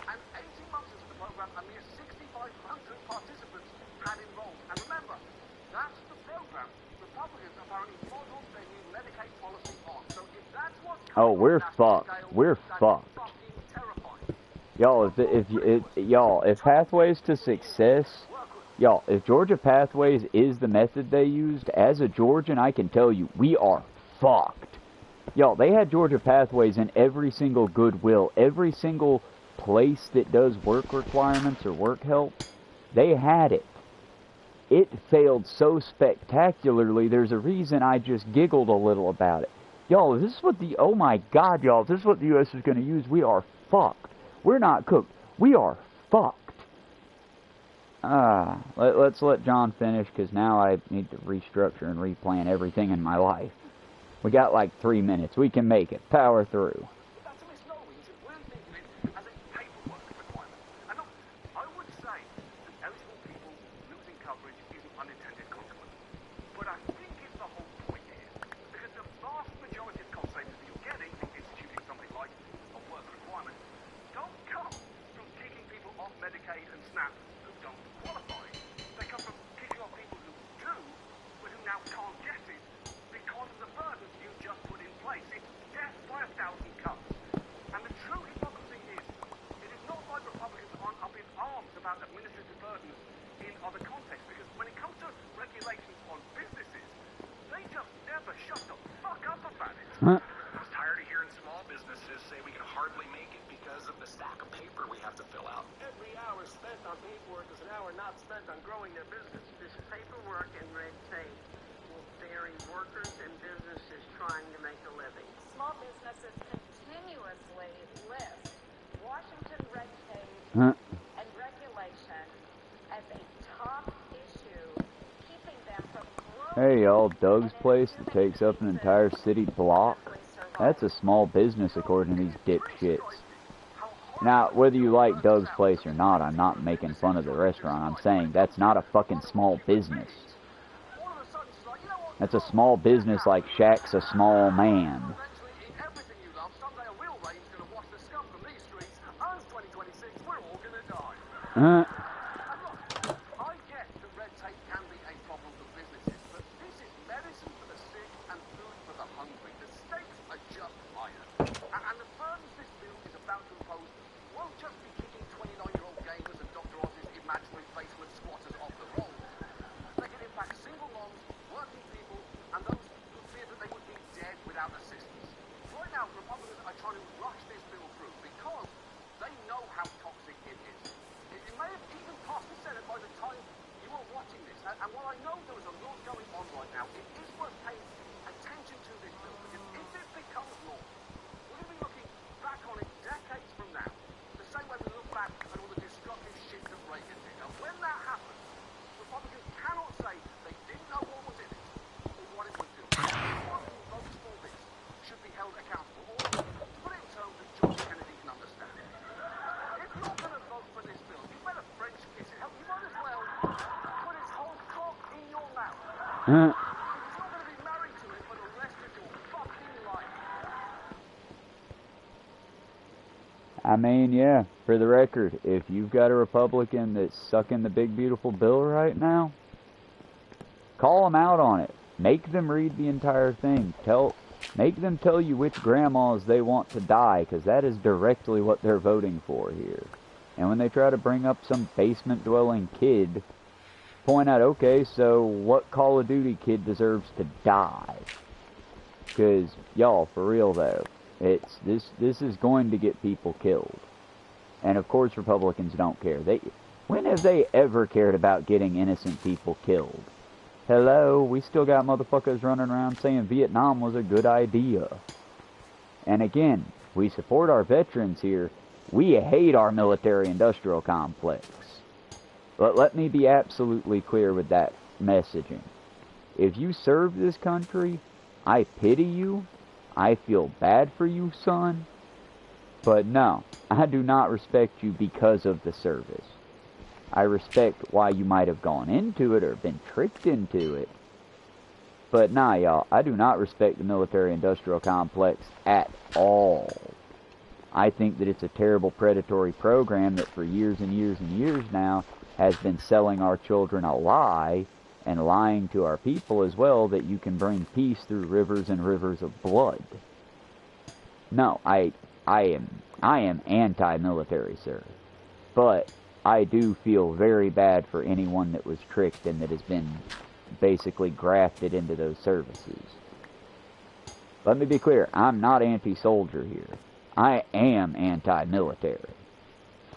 And 18 months into the program, a mere 6,500 participants had enrolled. And remember, that's the program Republicans apparently modeled their new Medicaid policy on. So if that's what Oh, we're fucked. We're fucked. fucking terrifying. Y'all, if Pathways to Success, y'all, if Georgia Pathways is the method they used, as a Georgian, I can tell you, we are fucked. Y'all, they had Georgia Pathways in every single Goodwill, every single place that does work requirements or work help. They had it. It failed so spectacularly, there's a reason I just giggled a little about it. Y'all, if this is what oh my God, y'all, if this is what the U.S. is going to use, we are fucked. We're not cooked. We are fucked. Let's let John finish, because now I need to restructure and replan everything in my life. We got like 3 minutes. We can make it. Power through. That's a misnomer. You should really think of it as a paperwork requirement. And look, I would say that eligible people losing coverage is an unintended consequence. But I think it's the whole point here. Because the vast majority of cost savings that you're getting from instituting something like a work requirement don't come from kicking people off Medicaid and SNAP who don't qualify. They come from kicking off people who do, but who now can't get it because of the burdens you just put in place. It's death by 1,000 cuts. And the true hypocrisy is, it is not like Republicans aren't up in arms about administrative burdens in other contexts, because when it comes to regulations on businesses, they just never shut the fuck up about it. Huh? I was tired of hearing small businesses say we can hardly make it because of the stack of paper we have to fill out. Every hour spent on paperwork is an hour not spent on growing their business. This paperwork and red tape will bury workers and businesses trying to make a living. Small businesses continuously list Washington red tape Huh? and regulation as a top issue Hey y'all, Doug's place that takes up an entire city block? That's a small business according to these dipshits. Now, whether you like Doug's place or not, I'm not making fun of the restaurant. I'm saying that's not a fucking small business. That's a small business like Shaq's a small man. Huh? And while I know there is a lot going on right now, it is worth paying attention to this bill, because if it becomes law, we're going to be looking back on it decades from now, the same way we look back at all the destructive shit that Reagan did. And when that happens, Republicans cannot say they didn't know what was in it, or what it would do. Anyone who votes for this should be held accountable, or to put it in terms that John Kennedy can understand. If you're going to vote for this bill, you better French kiss it. Hell, you might as well put its whole cock in your mouth. You're not going to be married to it for the rest of your fucking life. I mean, yeah, for the record, if you've got a Republican that's sucking the big beautiful bill right now, call them out on it. Make them read the entire thing. Make them tell you which grandmas they want to die, because that is directly what they're voting for here. And when they try to bring up some basement-dwelling kid, point out, okay, so what Call of Duty kid deserves to die? Because, y'all, for real though, this is going to get people killed. And of course Republicans don't care. When have they ever cared about getting innocent people killed? Hello, we still got motherfuckers running around saying Vietnam was a good idea. And again, we support our veterans here. We hate our military-industrial complex. But let me be absolutely clear with that messaging. If you serve this country, I pity you. I feel bad for you, son. But no, I do not respect you because of the service. I respect why you might have gone into it or been tricked into it. But nah, y'all, I do not respect the military-industrial complex at all. I think that it's a terrible predatory program that for years and years and years now has been selling our children a lie and lying to our people as well that you can bring peace through rivers and rivers of blood. No, I am anti-military, sir. But I do feel very bad for anyone that was tricked and that has been basically grafted into those services. Let me be clear, I'm not anti-soldier here. I am anti-military.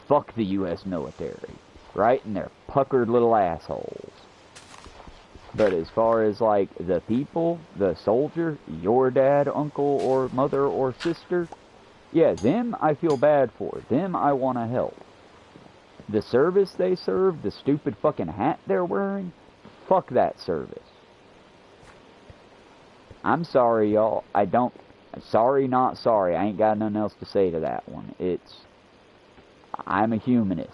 Fuck the U.S. military. Right in their puckered little assholes. But as far as, like, the people, the soldier, your dad, uncle, or mother, or sister, yeah, them I feel bad for. Them I want to help. The service they serve, the stupid fucking hat they're wearing, fuck that service. I'm sorry, y'all. Sorry, not sorry. I ain't got nothing else to say to that one. I'm a humanist.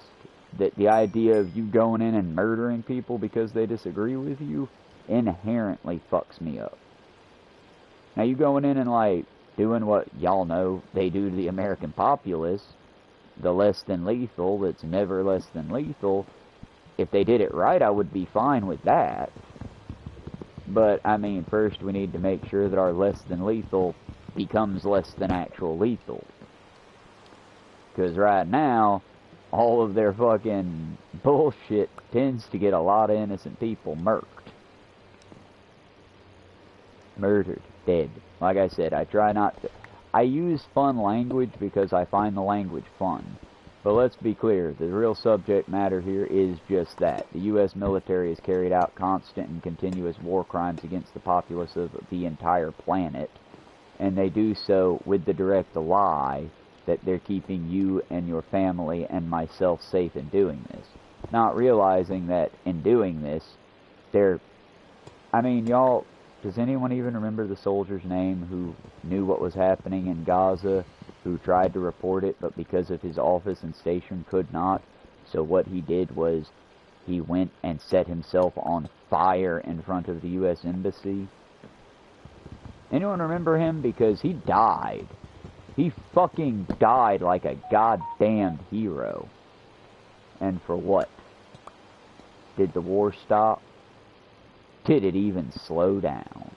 That the idea of you going in and murdering people because they disagree with you inherently fucks me up. Now you going in and like doing what y'all know they do to the American populace, the less than lethal, that's never less than lethal. If they did it right, I would be fine with that. But, I mean, first we need to make sure that our less than lethal becomes less than actual lethal. Because right now, all of their fucking bullshit tends to get a lot of innocent people murked. Murdered. Dead. Like I said, I try not to... I use fun language because I find the language fun. But let's be clear, the real subject matter here is just that. The U.S. military has carried out constant and continuous war crimes against the populace of the entire planet. And they do so with the direct lie that they're keeping you and your family and myself safe in doing this. Not realizing that in doing this, I mean, y'all, does anyone even remember the soldier's name who knew what was happening in Gaza, who tried to report it, but because of his office and station could not? So what he did was he went and set himself on fire in front of the U.S. Embassy. Anyone remember him? Because he died. He fucking died like a goddamn hero. And for what? Did the war stop? Did it even slow down?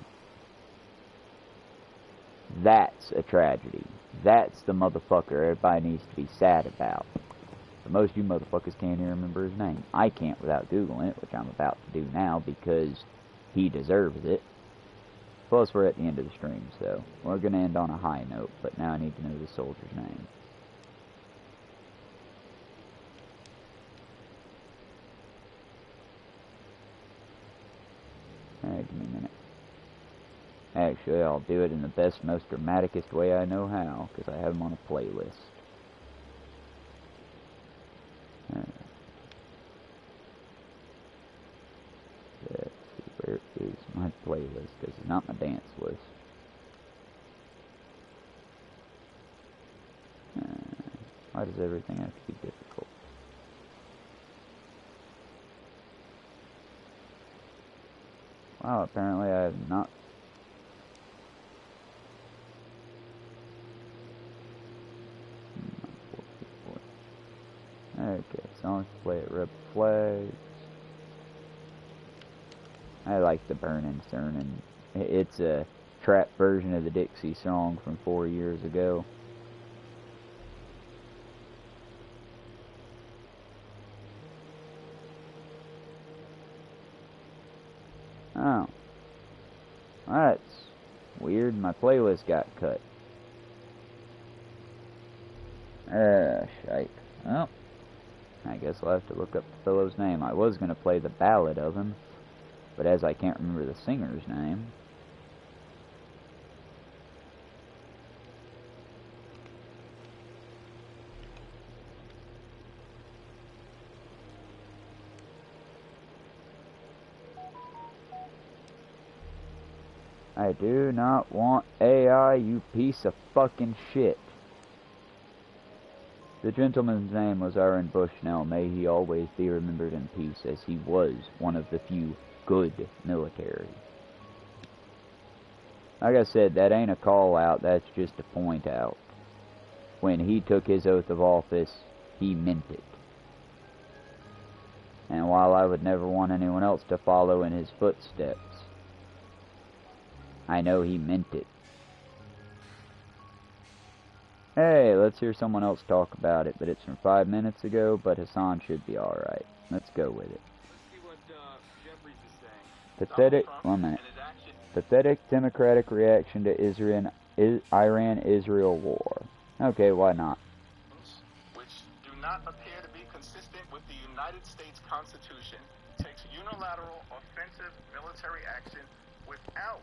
That's a tragedy. That's the motherfucker everybody needs to be sad about. But most of you motherfuckers can't even remember his name. I can't without Googling it, which I'm about to do now because he deserves it. Plus, we're at the end of the stream, so we're going to end on a high note, but now I need to know the soldier's name. Alright, give me a minute. Actually, I'll do it in the best, most dramaticest way I know how, because I have them on a playlist. Let's see, where is my playlist? Because it's not my dance list. Why does everything have to be difficult? Wow, apparently I have not... Okay, songs to play at Rebel Flags. I like the Burnin' Cernin. It's a trap version of the Dixie song from 4 years ago. Oh. That's weird. My playlist got cut. Shite. Well, I guess I'll have to look up the fellow's name. I was going to play the ballad of him, but as I can't remember the singer's name... I do not want AI, you piece of fucking shit. The gentleman's name was Aaron Bushnell. May he always be remembered in peace, as he was one of the few good military. Like I said, that ain't a call out, that's just a point out. When he took his oath of office, he meant it. And while I would never want anyone else to follow in his footsteps, I know he meant it. Hey, let's hear someone else talk about it, but it's from 5 minutes ago, but Hassan should be alright. Let's go with it. Let's see what Jeffries is saying. Pathetic, 1 minute. Pathetic democratic reaction to Iran-Israel war. Okay, why not? Which do not appear to be consistent with the United States Constitution, takes unilateral offensive military action without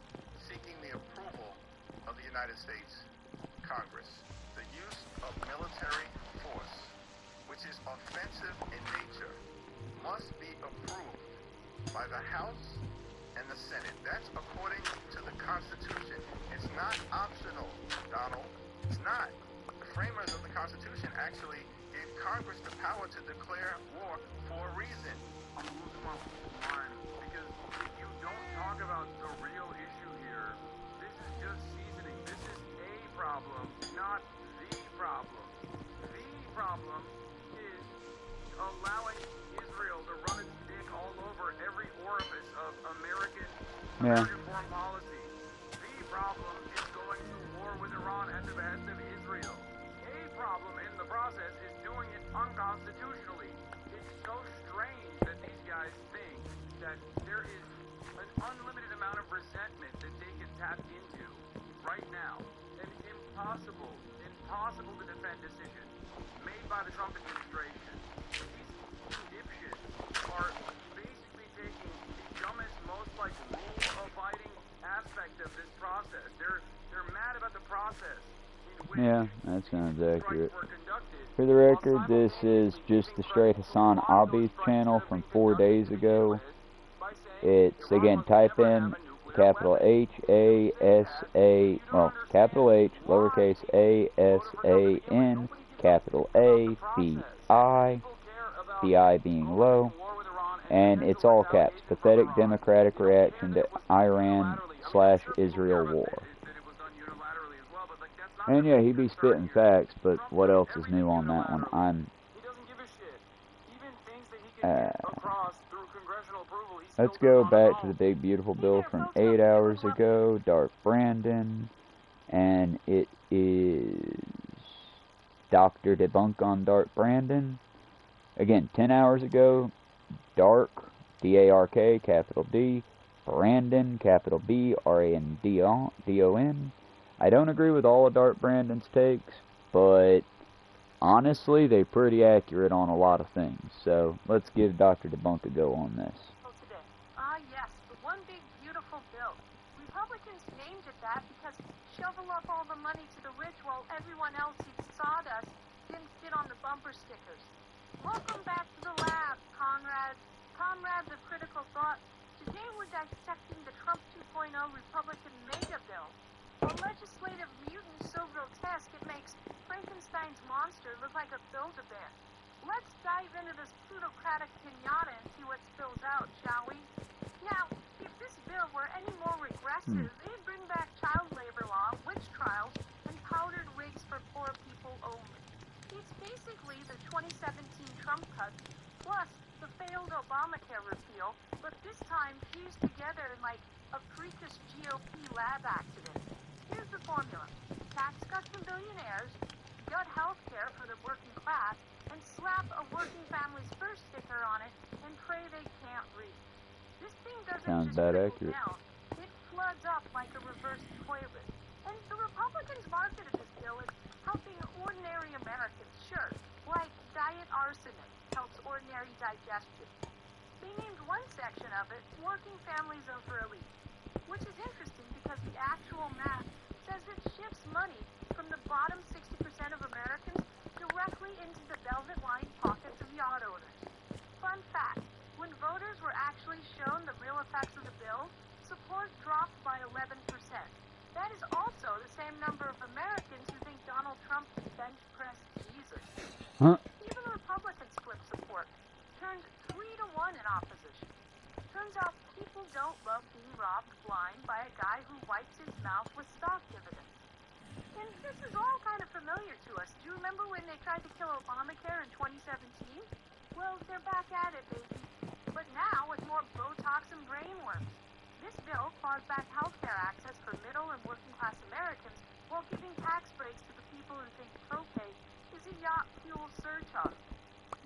seeking the approval of the United States Congress. The use of military force, which is offensive in nature, must be approved by the House and the Senate. That's according to the Constitution. It's not optional, Donald. It's not. The framers of the Constitution actually gave Congress the power to declare war for a reason. I'm losing my mind because if you don't talk about the real issue here, this is just seasoning. This is a problem, not the problem. The problem is allowing Israel to run its dick all over every orifice of American foreign policy. The problem is going to war with Iran at the behest of Israel. A problem in the process is doing it unconstitutionally. It's so strange that these guys think that there is an unlimited amount of resentment that they can tap into right now. An impossible to defend decision made by the Trump administration. These dipshits are basically taking the dumbest, most like rule-abiding aspect of this process. They're mad about the process. Yeah, that sounds accurate. For the record, this is just the straight Hassan Abi's channel from 4 days ago. It's, again, type in capital H-A-S-A, well, capital H, lowercase A-S-A-N, capital A, P-I, P-I being low, and it's all caps. Pathetic democratic reaction to Iran/Israel war. And yeah, he be spitting facts, but what else is new on that one? Let's go back to the big beautiful bill from 8 hours ago, Dark Brandon, and it is Dr. Debunk on Dark Brandon. Again, 10 hours ago, Dark, D-A-R-K, capital D, Brandon, capital B, R-A-N-D-O-N. I don't agree with all of Dark Brandon's takes, but honestly, they're pretty accurate on a lot of things. So let's give Dr. Debunk a go on this. Yes, the one big beautiful bill. Republicans named it that because shovel up all the money to the rich while everyone else eats sawdust didn't fit on the bumper stickers. Welcome back to the lab, comrades. Comrades of critical thought. Today we're dissecting the Trump 2.0 Republican mega bill. A legislative mutant so grotesque it makes Frankenstein's monster look like a Build-A-Bear. Let's dive into this plutocratic pinata and see what spills out, shall we? Now, if this bill were any more regressive, they'd bring back child labor law, witch trials, and powdered wigs for poor people only. It's basically the 2017 Trump cuts, plus the failed Obamacare repeal, but this time fused together in like a freakish GOP lab accident. Here's the formula. Tax cuts for billionaires, gut health care for the working class, and slap a working family's first sticker on it and pray they can't read. This thing doesn't just trickle down. It floods up like a reverse toilet. And the Republicans marketed this bill as helping ordinary Americans, sure, like diet arsenic helps ordinary digestion. They named one section of it Working Families Over Elite, which is interesting because the actual math says it shifts money from the bottom 60% of Americans directly into the velvet-lined pockets of yacht owners. Fun fact, when voters were actually shown the real effects of the bill, support dropped by 11%. That is also the same number of Americans who think Donald Trump bench pressed Jesus. Even Republicans flipped support, turned 3-1 in opposition. Turns out people don't love being robbed blind by a guy who wipes his mouth with stock dividends. And this is all kind of familiar to us. Do you remember when they tried to kill Obamacare in 2017? Well, they're back at it, baby. But now with more Botox and brain worms. This bill claws back health care access for middle and working class Americans while giving tax breaks to the people who think propane is a yacht fuel surcharge.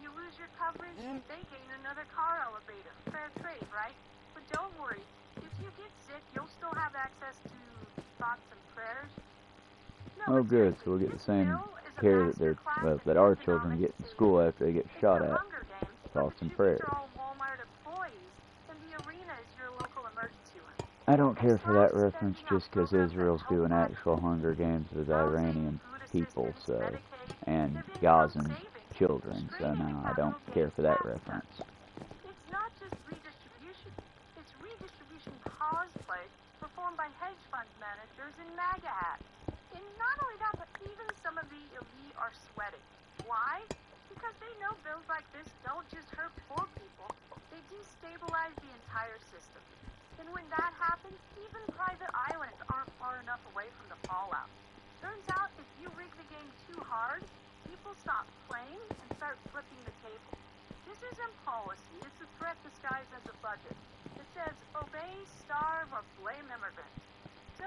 You lose your coverage, they gain another car elevator. Fair trade, right? But don't worry, if you get sick, you'll still have access to thoughts and prayers. Oh, good. So we'll get the same care that our children get in school after they get shot at. Thoughts and prayers. I don't care for that reference just because Israel's doing actual Hunger Games with Iranian people, so, and Gazan children, so no, I don't care for that reference. It's not just redistribution, it's redistribution cosplay performed by hedge fund managers in MAGA hats. And not only that, but even some of the elite are sweating. Why? Because they know bills like this don't just hurt poor people, they destabilize the entire system. And when that happens, even private islands aren't far enough away from the fallout. Turns out, if you rig the game too hard, people stop playing and start flipping the table. This isn't policy, it's a threat disguised as a budget. It says, obey, starve, or blame immigrants. So,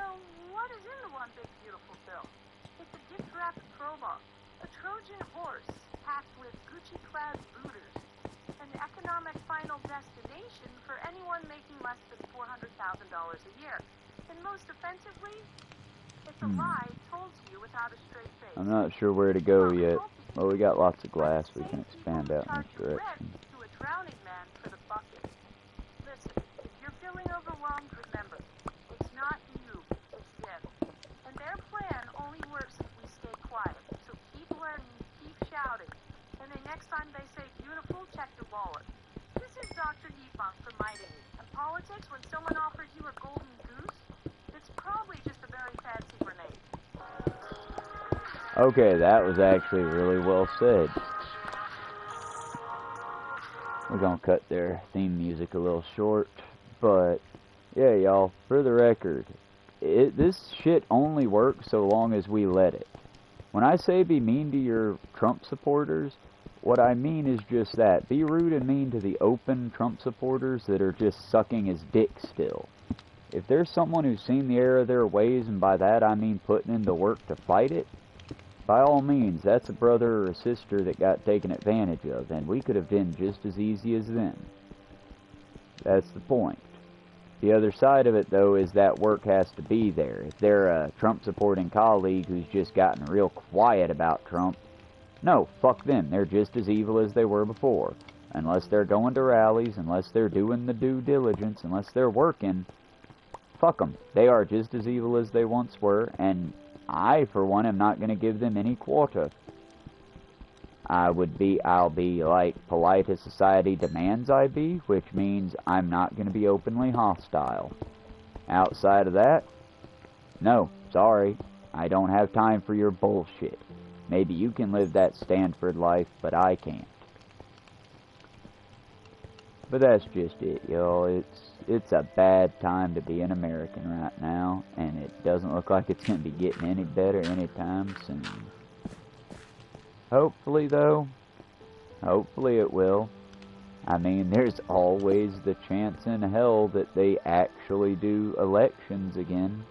what is in the one big beautiful bill? It's a gift-wrapped crowbar, a Trojan horse packed with Gucci-clad looters, an economic final destination for anyone making less than $400,000 a year. And most offensively, it's a lie told to you without a straight face. I'm not sure where to go yet. Well, we got lots of glass. We can expand out in this direction. To a drowning man for the bucket. Listen, if you're feeling overwhelmed, remember, it's not you, it's them. And their plan only works if we stay quiet. So keep learning, keep shouting. And then next time they say beautiful, check your wallet. This is Dr. Yifang from my day. In politics, when someone offers you a golden goose, it's probably just a very fancy grenade. Okay, that was actually really well said. We're gonna cut their theme music a little short, but yeah, y'all, for the record, this shit only works so long as we let it. When I say be mean to your Trump supporters, what I mean is just that. Be rude and mean to the open Trump supporters that are just sucking his dick still. If there's someone who's seen the error of their ways, and by that I mean putting in the work to fight it, by all means, that's a brother or a sister that got taken advantage of, and we could have been just as easy as them. That's the point. The other side of it, though, is that work has to be there. If they're a Trump-supporting colleague who's just gotten real quiet about Trump, no, fuck them. They're just as evil as they were before. Unless they're going to rallies, unless they're doing the due diligence, unless they're working, fuck them. They are just as evil as they once were, and I, for one, am not going to give them any quarter. I'll be like polite as society demands I be, which means I'm not going to be openly hostile. Outside of that, no, sorry, I don't have time for your bullshit. Maybe you can live that Stanford life, but I can't. But that's just it, y'all. It's a bad time to be an American right now, and it doesn't look like it's going to be getting any better anytime soon. Hopefully, though, hopefully it will. I mean, there's always the chance in hell that they actually do elections again.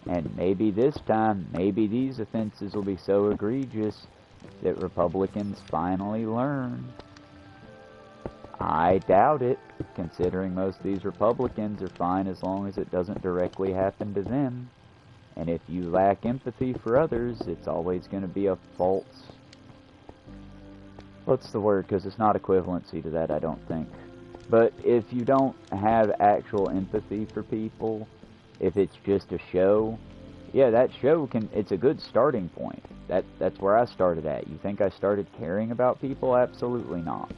And maybe this time, maybe these offenses will be so egregious that Republicans finally learn. I doubt it, considering most of these Republicans are fine as long as it doesn't directly happen to them. And if you lack empathy for others, it's always going to be a false... What's the word? Because it's not equivalency to that, I don't think. But if you don't have actual empathy for people, if it's just a show, yeah, that show it's a good starting point. That's where I started at. You think I started caring about people? Absolutely not.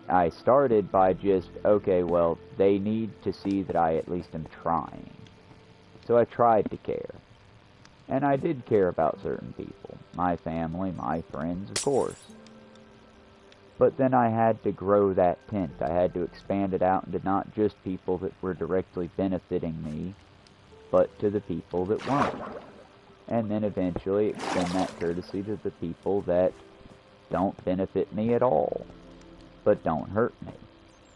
I started by just, okay, well, they need to see that I at least am trying. So I tried to care. And I did care about certain people. My family, my friends, of course. But then I had to grow that tent. I had to expand it out into not just people that were directly benefiting me, but to the people that weren't. And then eventually extend that courtesy to the people that don't benefit me at all, but don't hurt me.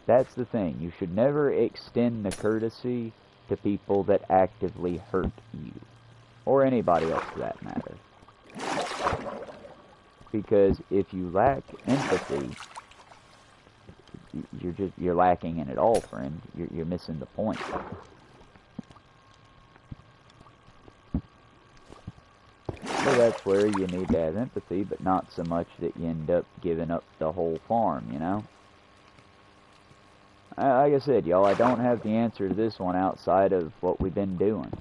That's the thing. You should never extend the courtesy to people that actively hurt you, or anybody else for that matter. Because if you lack empathy, you're lacking in it all, friend. You're missing the point. So that's where you need to have empathy, but not so much that you end up giving up the whole farm, you know? Like I said, y'all, I don't have the answer to this one outside of what we've been doing.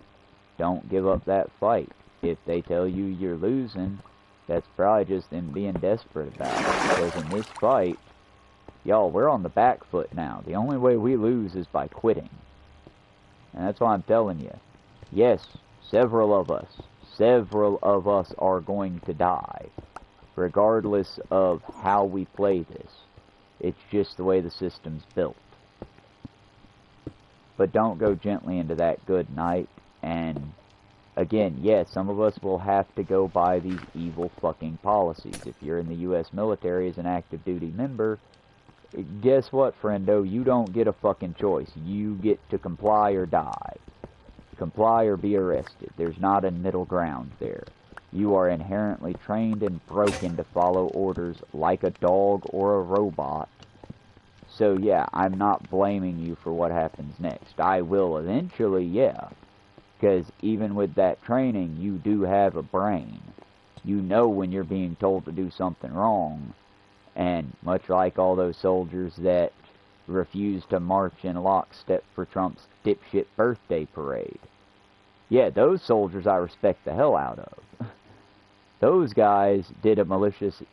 Don't give up that fight. If they tell you you're losing, that's probably just them being desperate about it. Because in this fight, y'all, we're on the back foot now. The only way we lose is by quitting. And that's why I'm telling you. Yes, several of us are going to die. Regardless of how we play this. It's just the way the system's built. But don't go gently into that good night. And again, yes, some of us will have to go by these evil fucking policies. If you're in the U.S. military as an active duty member, guess what, friendo? You don't get a fucking choice. You get to comply or die. Comply or be arrested. There's not a middle ground there. You are inherently trained and broken to follow orders like a dog or a robot. So yeah, I'm not blaming you for what happens next. I will eventually, yeah. Because even with that training, you do have a brain. You know when you're being told to do something wrong. And much like all those soldiers that refused to march in lockstep for Trump's dipshit birthday parade. Yeah, those soldiers I respect the hell out of. Those guys did a malicious,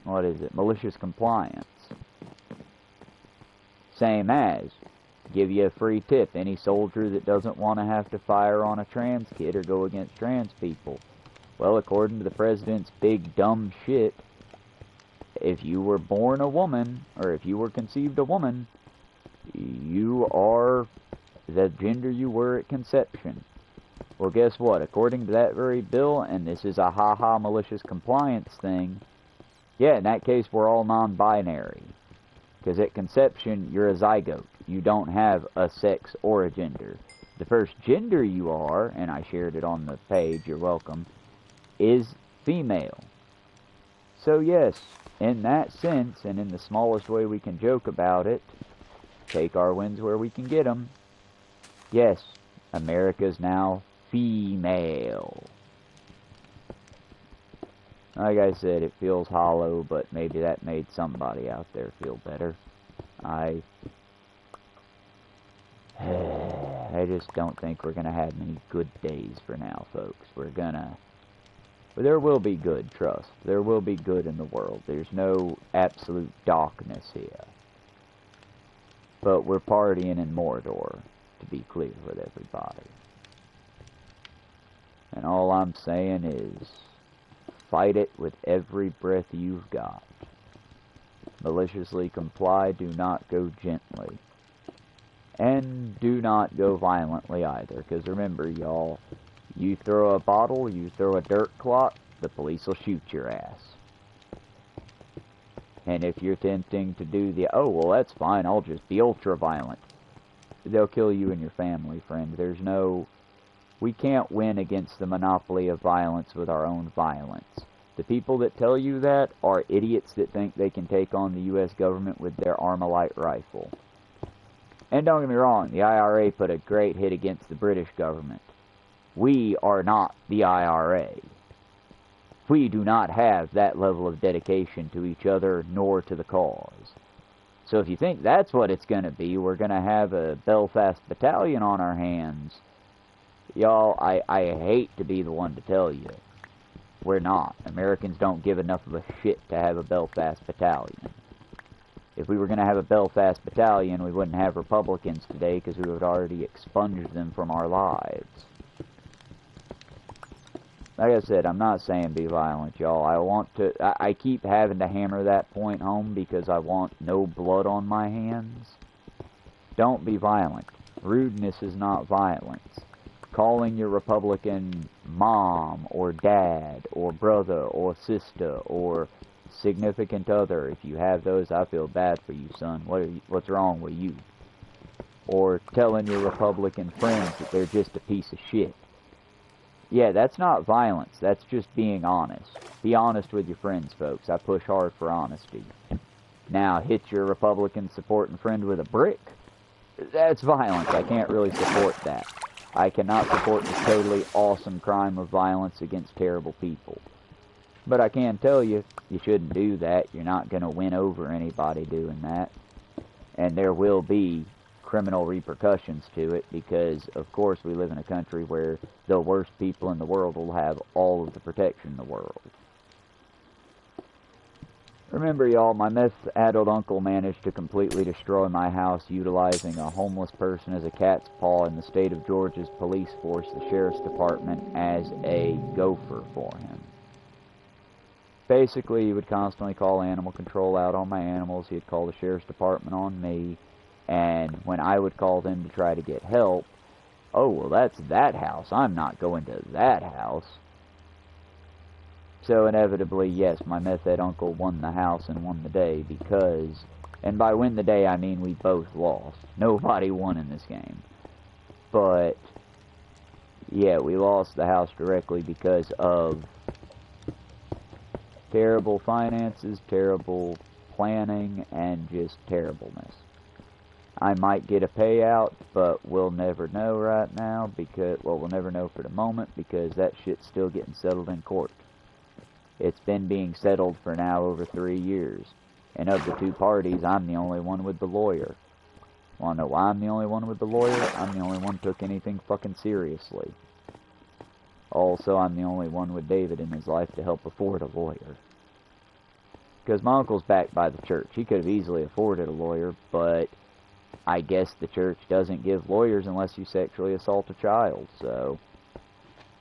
malicious compliance. Same as, give you a free tip, any soldier that doesn't want to have to fire on a trans kid or go against trans people. Well, according to the president's big dumb shit, if you were born a woman, or if you were conceived a woman, you are the gender you were at conception. Well, guess what? According to that very bill, and this is a ha-ha malicious compliance thing, yeah, in that case, we're all non-binary. Because at conception, you're a zygote. You don't have a sex or a gender. The first gender you are, and I shared it on the page, you're welcome, is female. So yes, in that sense, and in the smallest way we can joke about it, take our wins where we can get them. Yes, America's now female. Like I said, it feels hollow, but maybe that made somebody out there feel better. I just don't think we're going to have many good days for now, folks. There will be good, trust. There will be good in the world. There's no absolute darkness here. But we're partying in Mordor, to be clear with everybody. And all I'm saying is, fight it with every breath you've got. Maliciously comply, do not go gently. And do not go violently either, because remember, y'all, you throw a bottle, you throw a dirt clot, the police will shoot your ass. And if you're attempting to do the, oh, well, that's fine, I'll just be ultra-violent, they'll kill you and your family, friend. We can't win against the monopoly of violence with our own violence. The people that tell you that are idiots that think they can take on the U.S. government with their Armalite rifle. And don't get me wrong, the IRA put a great hit against the British government. We are not the IRA. We do not have that level of dedication to each other nor to the cause. So if you think that's what it's going to be, we're going to have a Belfast battalion on our hands. Y'all, I hate to be the one to tell you. We're not. Americans don't give enough of a shit to have a Belfast battalion. If we were going to have a Belfast battalion, we wouldn't have Republicans today because we would already expunge them from our lives. Like I said, I'm not saying be violent, y'all. I keep having to hammer that point home because I want no blood on my hands. Don't be violent. Rudeness is not violence. Calling your Republican mom or dad or brother or sister or significant other, if you have those, I feel bad for you, son. What's wrong with you? Or telling your Republican friends that they're just a piece of shit. Yeah, that's not violence. That's just being honest. Be honest with your friends, folks. I push hard for honesty. Now, hit your Republican supporting friend with a brick? That's violence. I can't really support that. I cannot support the totally awesome crime of violence against terrible people. But I can tell you, you shouldn't do that. You're not going to win over anybody doing that. And there will be criminal repercussions to it because, of course, we live in a country where the worst people in the world will have all of the protection in the world. Remember, y'all, my meth-addled uncle managed to completely destroy my house utilizing a homeless person as a cat's paw in the state of Georgia's police force, the sheriff's department, as a gopher for him. Basically, he would constantly call animal control out on my animals. He'd call the sheriff's department on me. And when I would call them to try to get help, oh, well, that's that house. I'm not going to that house. So inevitably, yes, my meth head uncle won the house and won the day because, and by win the day I mean we both lost. Nobody won in this game. But, yeah, we lost the house directly because of terrible finances, terrible planning, and just terribleness. I might get a payout, but we'll never know right now because, well, we'll never know for the moment because that shit's still getting settled in court. It's been being settled for now over 3 years. And of the two parties, I'm the only one with the lawyer. Want to know why I'm the only one with the lawyer? I'm the only one who took anything fucking seriously. Also, I'm the only one with David in his life to help afford a lawyer. Because my uncle's backed by the church. He could have easily afforded a lawyer, but I guess the church doesn't give lawyers unless you sexually assault a child, so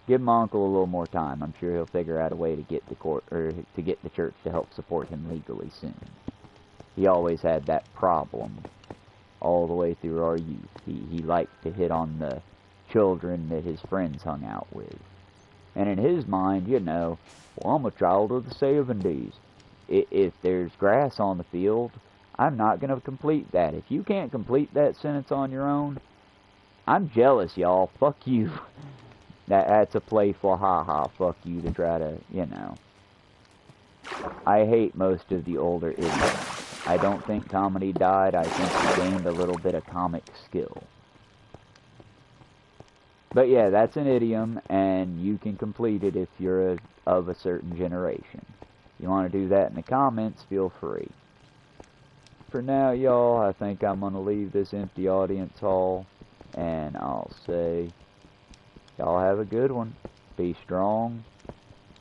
give my uncle a little more time. I'm sure he'll figure out a way to get the court, or to get the church to help support him legally soon. He always had that problem all the way through our youth. He liked to hit on the children that his friends hung out with. And in his mind, you know, well, I'm a child of the 70s. If there's grass on the field, I'm not going to complete that. If you can't complete that sentence on your own, I'm jealous, y'all. Fuck you. That's a playful ha-ha. Fuck you to try to, you know. I hate most of the older idiots. I don't think comedy died. I think he gained a little bit of comic skill. But yeah, that's an idiom, and you can complete it if you're of a certain generation. If you want to do that in the comments, feel free. For now, y'all, I think I'm going to leave this empty audience hall, and I'll say, y'all have a good one. Be strong.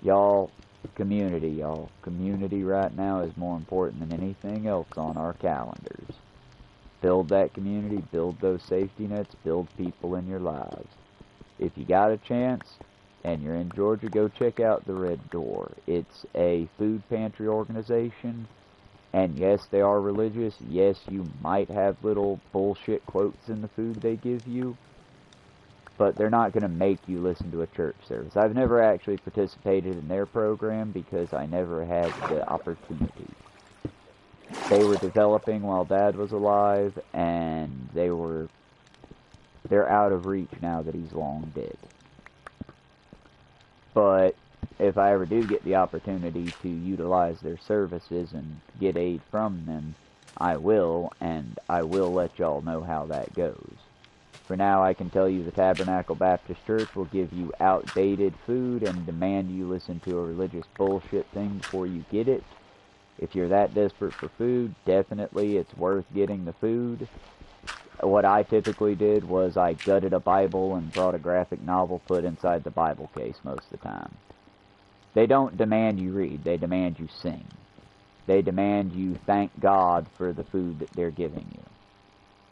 Y'all, community, y'all. Community right now is more important than anything else on our calendars. Build that community, build those safety nets, build people in your lives. If you got a chance, and you're in Georgia, go check out the Red Door. It's a food pantry organization. And yes, they are religious. Yes, you might have little bullshit quotes in the food they give you. But they're not going to make you listen to a church service. I've never actually participated in their program because I never had the opportunity. They were developing while Dad was alive, and they're out of reach now that he's long dead. But if I ever do get the opportunity to utilize their services and get aid from them, I will, and I will let y'all know how that goes. For now, I can tell you the Tabernacle Baptist Church will give you outdated food and demand you listen to a religious bullshit thing before you get it. If you're that desperate for food, definitely it's worth getting the food. What I typically did was I gutted a Bible and brought a graphic novel put inside the Bible case most of the time. They don't demand you read, they demand you sing. They demand you thank God for the food that they're giving you.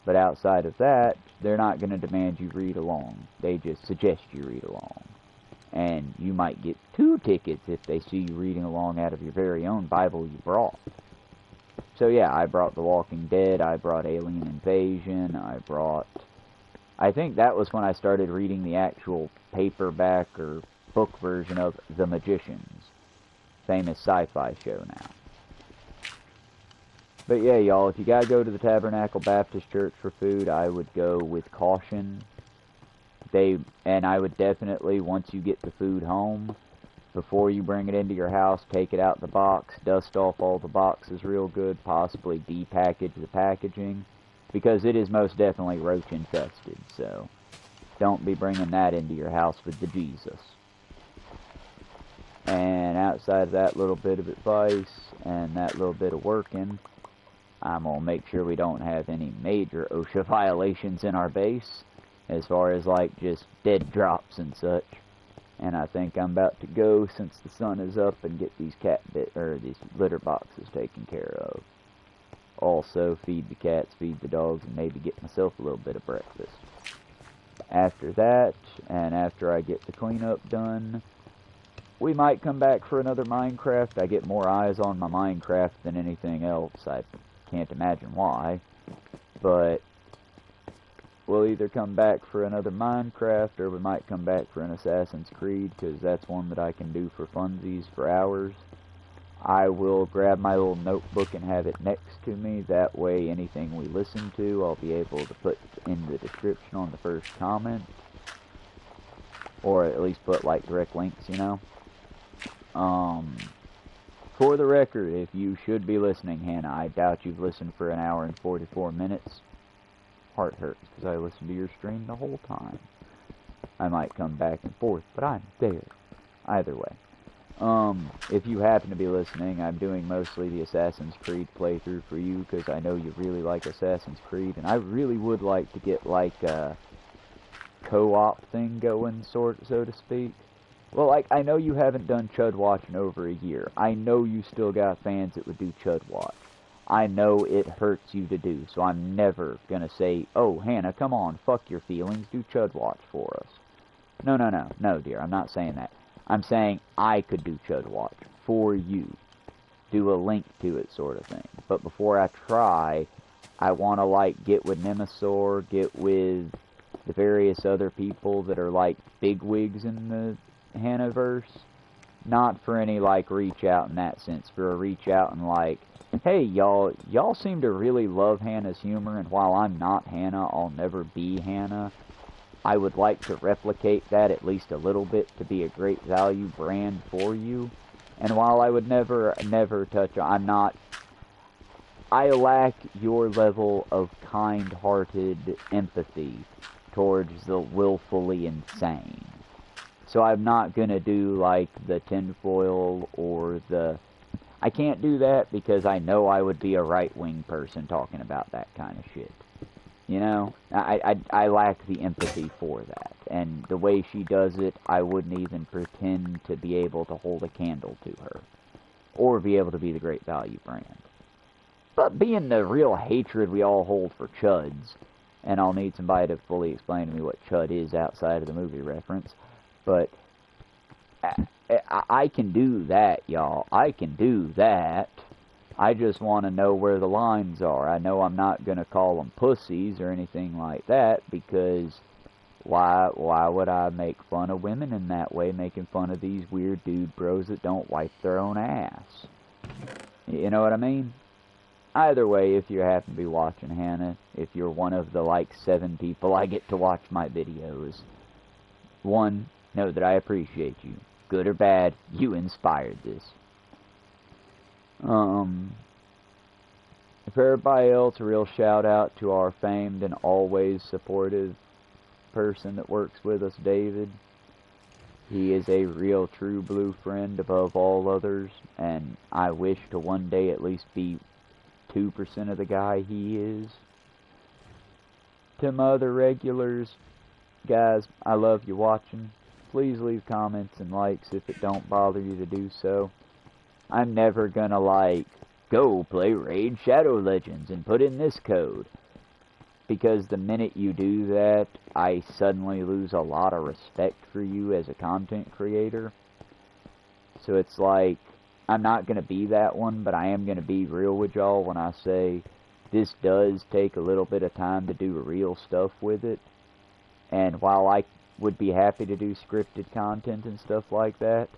But outside of that, they're not going to demand you read along. They just suggest you read along. And you might get 2 tickets if they see you reading along out of your very own Bible you brought. So yeah, I brought The Walking Dead, I brought Alien Invasion, I think that was when I started reading the actual paperback or book version of The Magicians, famous sci-fi show now. But yeah, y'all, if you gotta go to the Tabernacle Baptist Church for food, I would go with caution. And I would definitely, once you get the food home, before you bring it into your house, take it out the box, dust off all the boxes real good, possibly depackage the packaging, because it is most definitely roach infested, so don't be bringing that into your house with the Jesus. And outside of that little bit of advice and that little bit of working, I'm going to make sure we don't have any major OSHA violations in our base, as far as like just dead drops and such. And I think I'm about to go, since the sun is up, and get these these litter boxes taken care of. Also, feed the cats, feed the dogs, and maybe get myself a little bit of breakfast. After that, and after I get the cleanup done, we might come back for another Minecraft. I get more eyes on my Minecraft than anything else. I can't imagine why. But we'll either come back for another Minecraft, or we might come back for an Assassin's Creed, because that's one that I can do for funsies for hours. I will grab my little notebook and have it next to me. That way, anything we listen to, I'll be able to put in the description on the first comment. Or at least put, like, direct links, you know. For the record, if you should be listening, Hannah, I doubt you've listened for an hour and 44 minutes. Heart hurts, because I listened to your stream the whole time. I might come back and forth, but I'm there. Either way. If you happen to be listening, I'm doing mostly the Assassin's Creed playthrough for you, because I know you really like Assassin's Creed, and I really would like to get, like, a co-op thing going, so to speak. Well, like, I know you haven't done Chud Watch in over a year. I know you still got fans that would do Chud Watch. I know it hurts you to do, so I'm never gonna say, oh, Hannah, come on, fuck your feelings, do Chud Watch for us. No, dear, I'm not saying that. I'm saying I could do Chud Watch for you. Do a link to it sort of thing. But before I try, I want to, like, get with Nemesaur, get with the various other people that are, like, bigwigs in the Hannahverse. Not for any, like, reach out in that sense. For a reach out and, like, hey, y'all seem to really love Hannah's humor, and while I'm not Hannah, I'll never be Hannah. I would like to replicate that at least a little bit to be a great value brand for you. And while I would never touch, I lack your level of kind-hearted empathy towards the willfully insane. So I'm not gonna do, like, the tinfoil or the... I can't do that because I know I would be a right-wing person talking about that kind of shit. You know? I lack the empathy for that. And the way she does it, I wouldn't even pretend to be able to hold a candle to her. Or be able to be the great value brand. But being the real hatred we all hold for chuds, and I'll need somebody to fully explain to me what chud is outside of the movie reference, but I can do that, y'all. I can do that. I just want to know where the lines are. I know I'm not going to call them pussies or anything like that, because why would I make fun of women in that way, making fun of these weird dude bros that don't wipe their own ass? You know what I mean? Either way, if you happen to be watching Hannah, if you're one of the, like, 7 people I get to watch my videos, one, know that I appreciate you. Good or bad, you inspired this. For everybody else, a real shout out to our famed and always supportive person that works with us, David. He is a real true blue friend above all others, and I wish to one day at least be 2% of the guy he is. To my other regulars, guys, I love you watching. Please leave comments and likes if it don't bother you to do so. I'm never gonna, like, go play Raid Shadow Legends and put in this code. Because the minute you do that, I suddenly lose a lot of respect for you as a content creator. So it's like, I'm not gonna be that one, but I am gonna be real with y'all when I say this does take a little bit of time to do real stuff with it. And while I would be happy to do scripted content and stuff like that,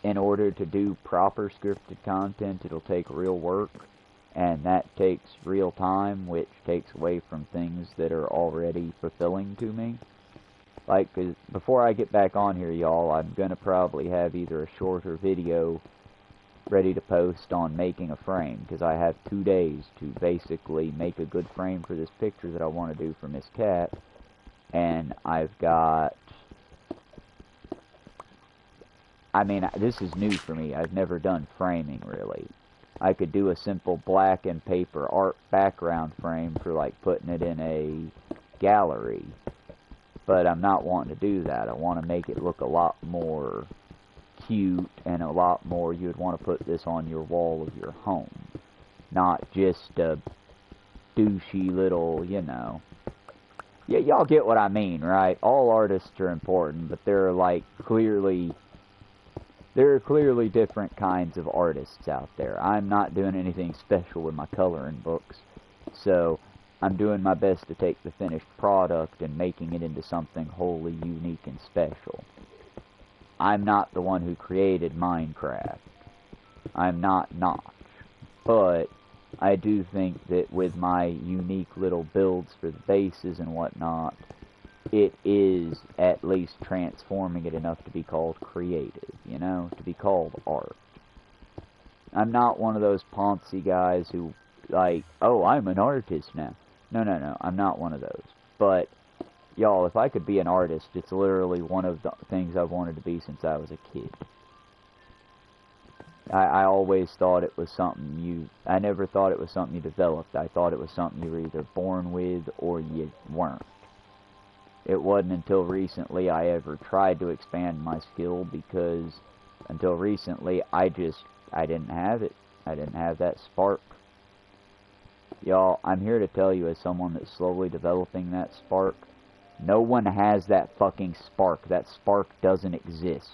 in order to do proper scripted content, it'll take real work, and that takes real time, which takes away from things that are already fulfilling to me. Like, 'cause before I get back on here, y'all, I'm gonna probably have either a shorter video ready to post on making a frame, because I have 2 days to basically make a good frame for this picture that I want to do for Miss Cat. And I've got... I mean, this is new for me. I've never done framing, really. I could do a simple black and paper art background frame for, like, putting it in a gallery. But I'm not wanting to do that. I want to make it look a lot more cute and a lot more you would want to put this on your wall of your home. Not just a douchey little, you know... Yeah, y'all get what I mean, right? All artists are important, but there are, like, clearly different kinds of artists out there. I'm not doing anything special with my coloring books, so I'm doing my best to take the finished product and making it into something wholly unique and special. I'm not the one who created Minecraft. I'm not Notch. But I do think that with my unique little builds for the bases and whatnot, it is at least transforming it enough to be called creative, you know, to be called art. I'm not one of those Ponzi guys who, like, oh, I'm an artist now. No, I'm not one of those. But, y'all, if I could be an artist, it's literally one of the things I've wanted to be since I was a kid. I always thought it was something I never thought it was something you developed. I thought it was something you were either born with or you weren't. It wasn't until recently I ever tried to expand my skill, because until recently I didn't have it. I didn't have that spark Y'all, I'm here to tell you as someone that's slowly developing that spark, no one has that fucking spark. That spark doesn't exist.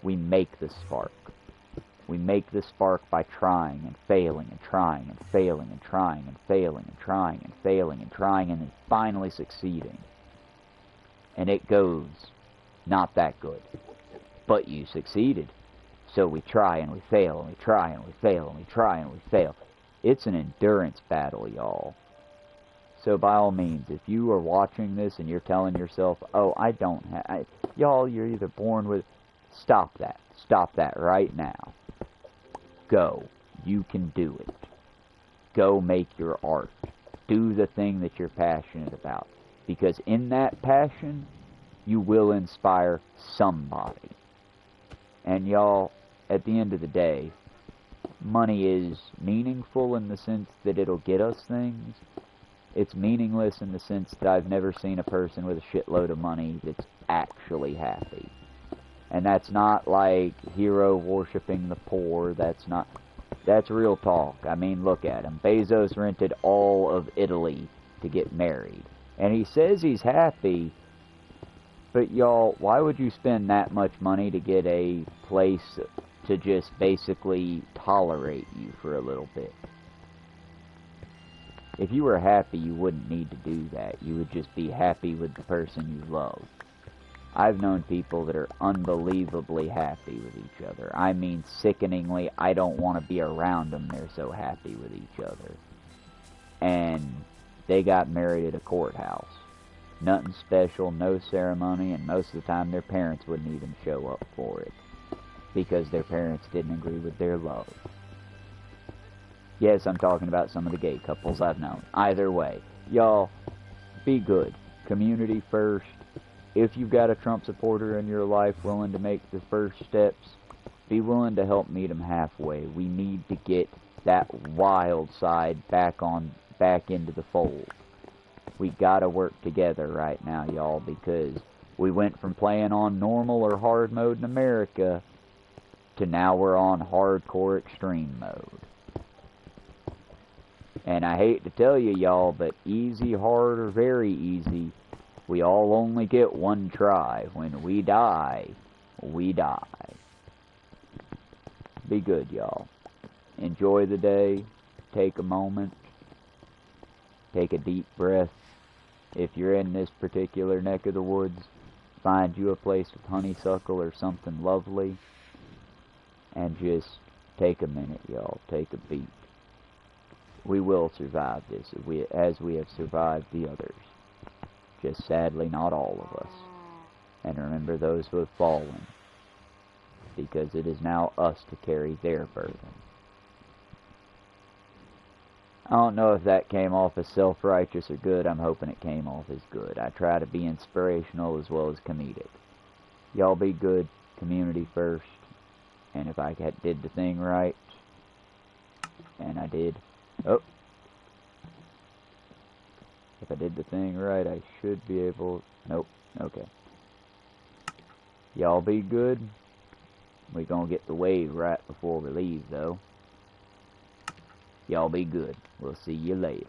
We make the spark. We make the spark by trying and failing and trying and failing and trying and failing and trying and failing and trying and then finally succeeding. And it goes not that good. But you succeeded. So we try and we fail and we try and we fail and we try and we fail. It's an endurance battle, y'all. So by all means, if you are watching this and you're telling yourself, oh, I don't have... Y'all, you're either born with... Stop that. Stop that right now. Go. You can do it. Go make your art. Do the thing that you're passionate about. Because in that passion, you will inspire somebody. And y'all, at the end of the day, money is meaningful in the sense that it'll get us things. It's meaningless in the sense that I've never seen a person with a shitload of money that's actually happy. And that's not like hero worshipping the poor. That's real talk. I mean, look at him. Bezos rented all of Italy to get married. And he says he's happy. But y'all, why would you spend that much money to get a place to just basically tolerate you for a little bit? If you were happy, you wouldn't need to do that. You would just be happy with the person you love. I've known people that are unbelievably happy with each other. I mean, sickeningly, I don't want to be around them. They're so happy with each other. And they got married at a courthouse. Nothing special, no ceremony, and most of the time their parents wouldn't even show up for it. Because their parents didn't agree with their love. Yes, I'm talking about some of the gay couples I've known. Either way, y'all, be good. Community first. If you've got a Trump supporter in your life willing to make the first steps, be willing to help meet them halfway. We need to get that wild side back into the fold. We gotta work together right now, y'all, because we went from playing on normal or hard mode in America to now we're on hardcore extreme mode. And I hate to tell you, y'all, but easy, hard, or very easy, we all only get one try. When we die, we die. Be good, y'all. Enjoy the day. Take a moment. Take a deep breath. If you're in this particular neck of the woods, find you a place with honeysuckle or something lovely. And just take a minute, y'all. Take a beat. We will survive this as we have survived the others. Just sadly not all of us. And remember those who have fallen, because it is now us to carry their burden. I don't know if that came off as self-righteous or good. I'm hoping it came off as good. I try to be inspirational as well as comedic. Y'all be good, community first. And if I did the thing right, and I did, if I did the thing right, I should be able... Nope. Okay. Y'all be good. We're gonna get the wave right before we leave, though. Y'all be good. We'll see you later.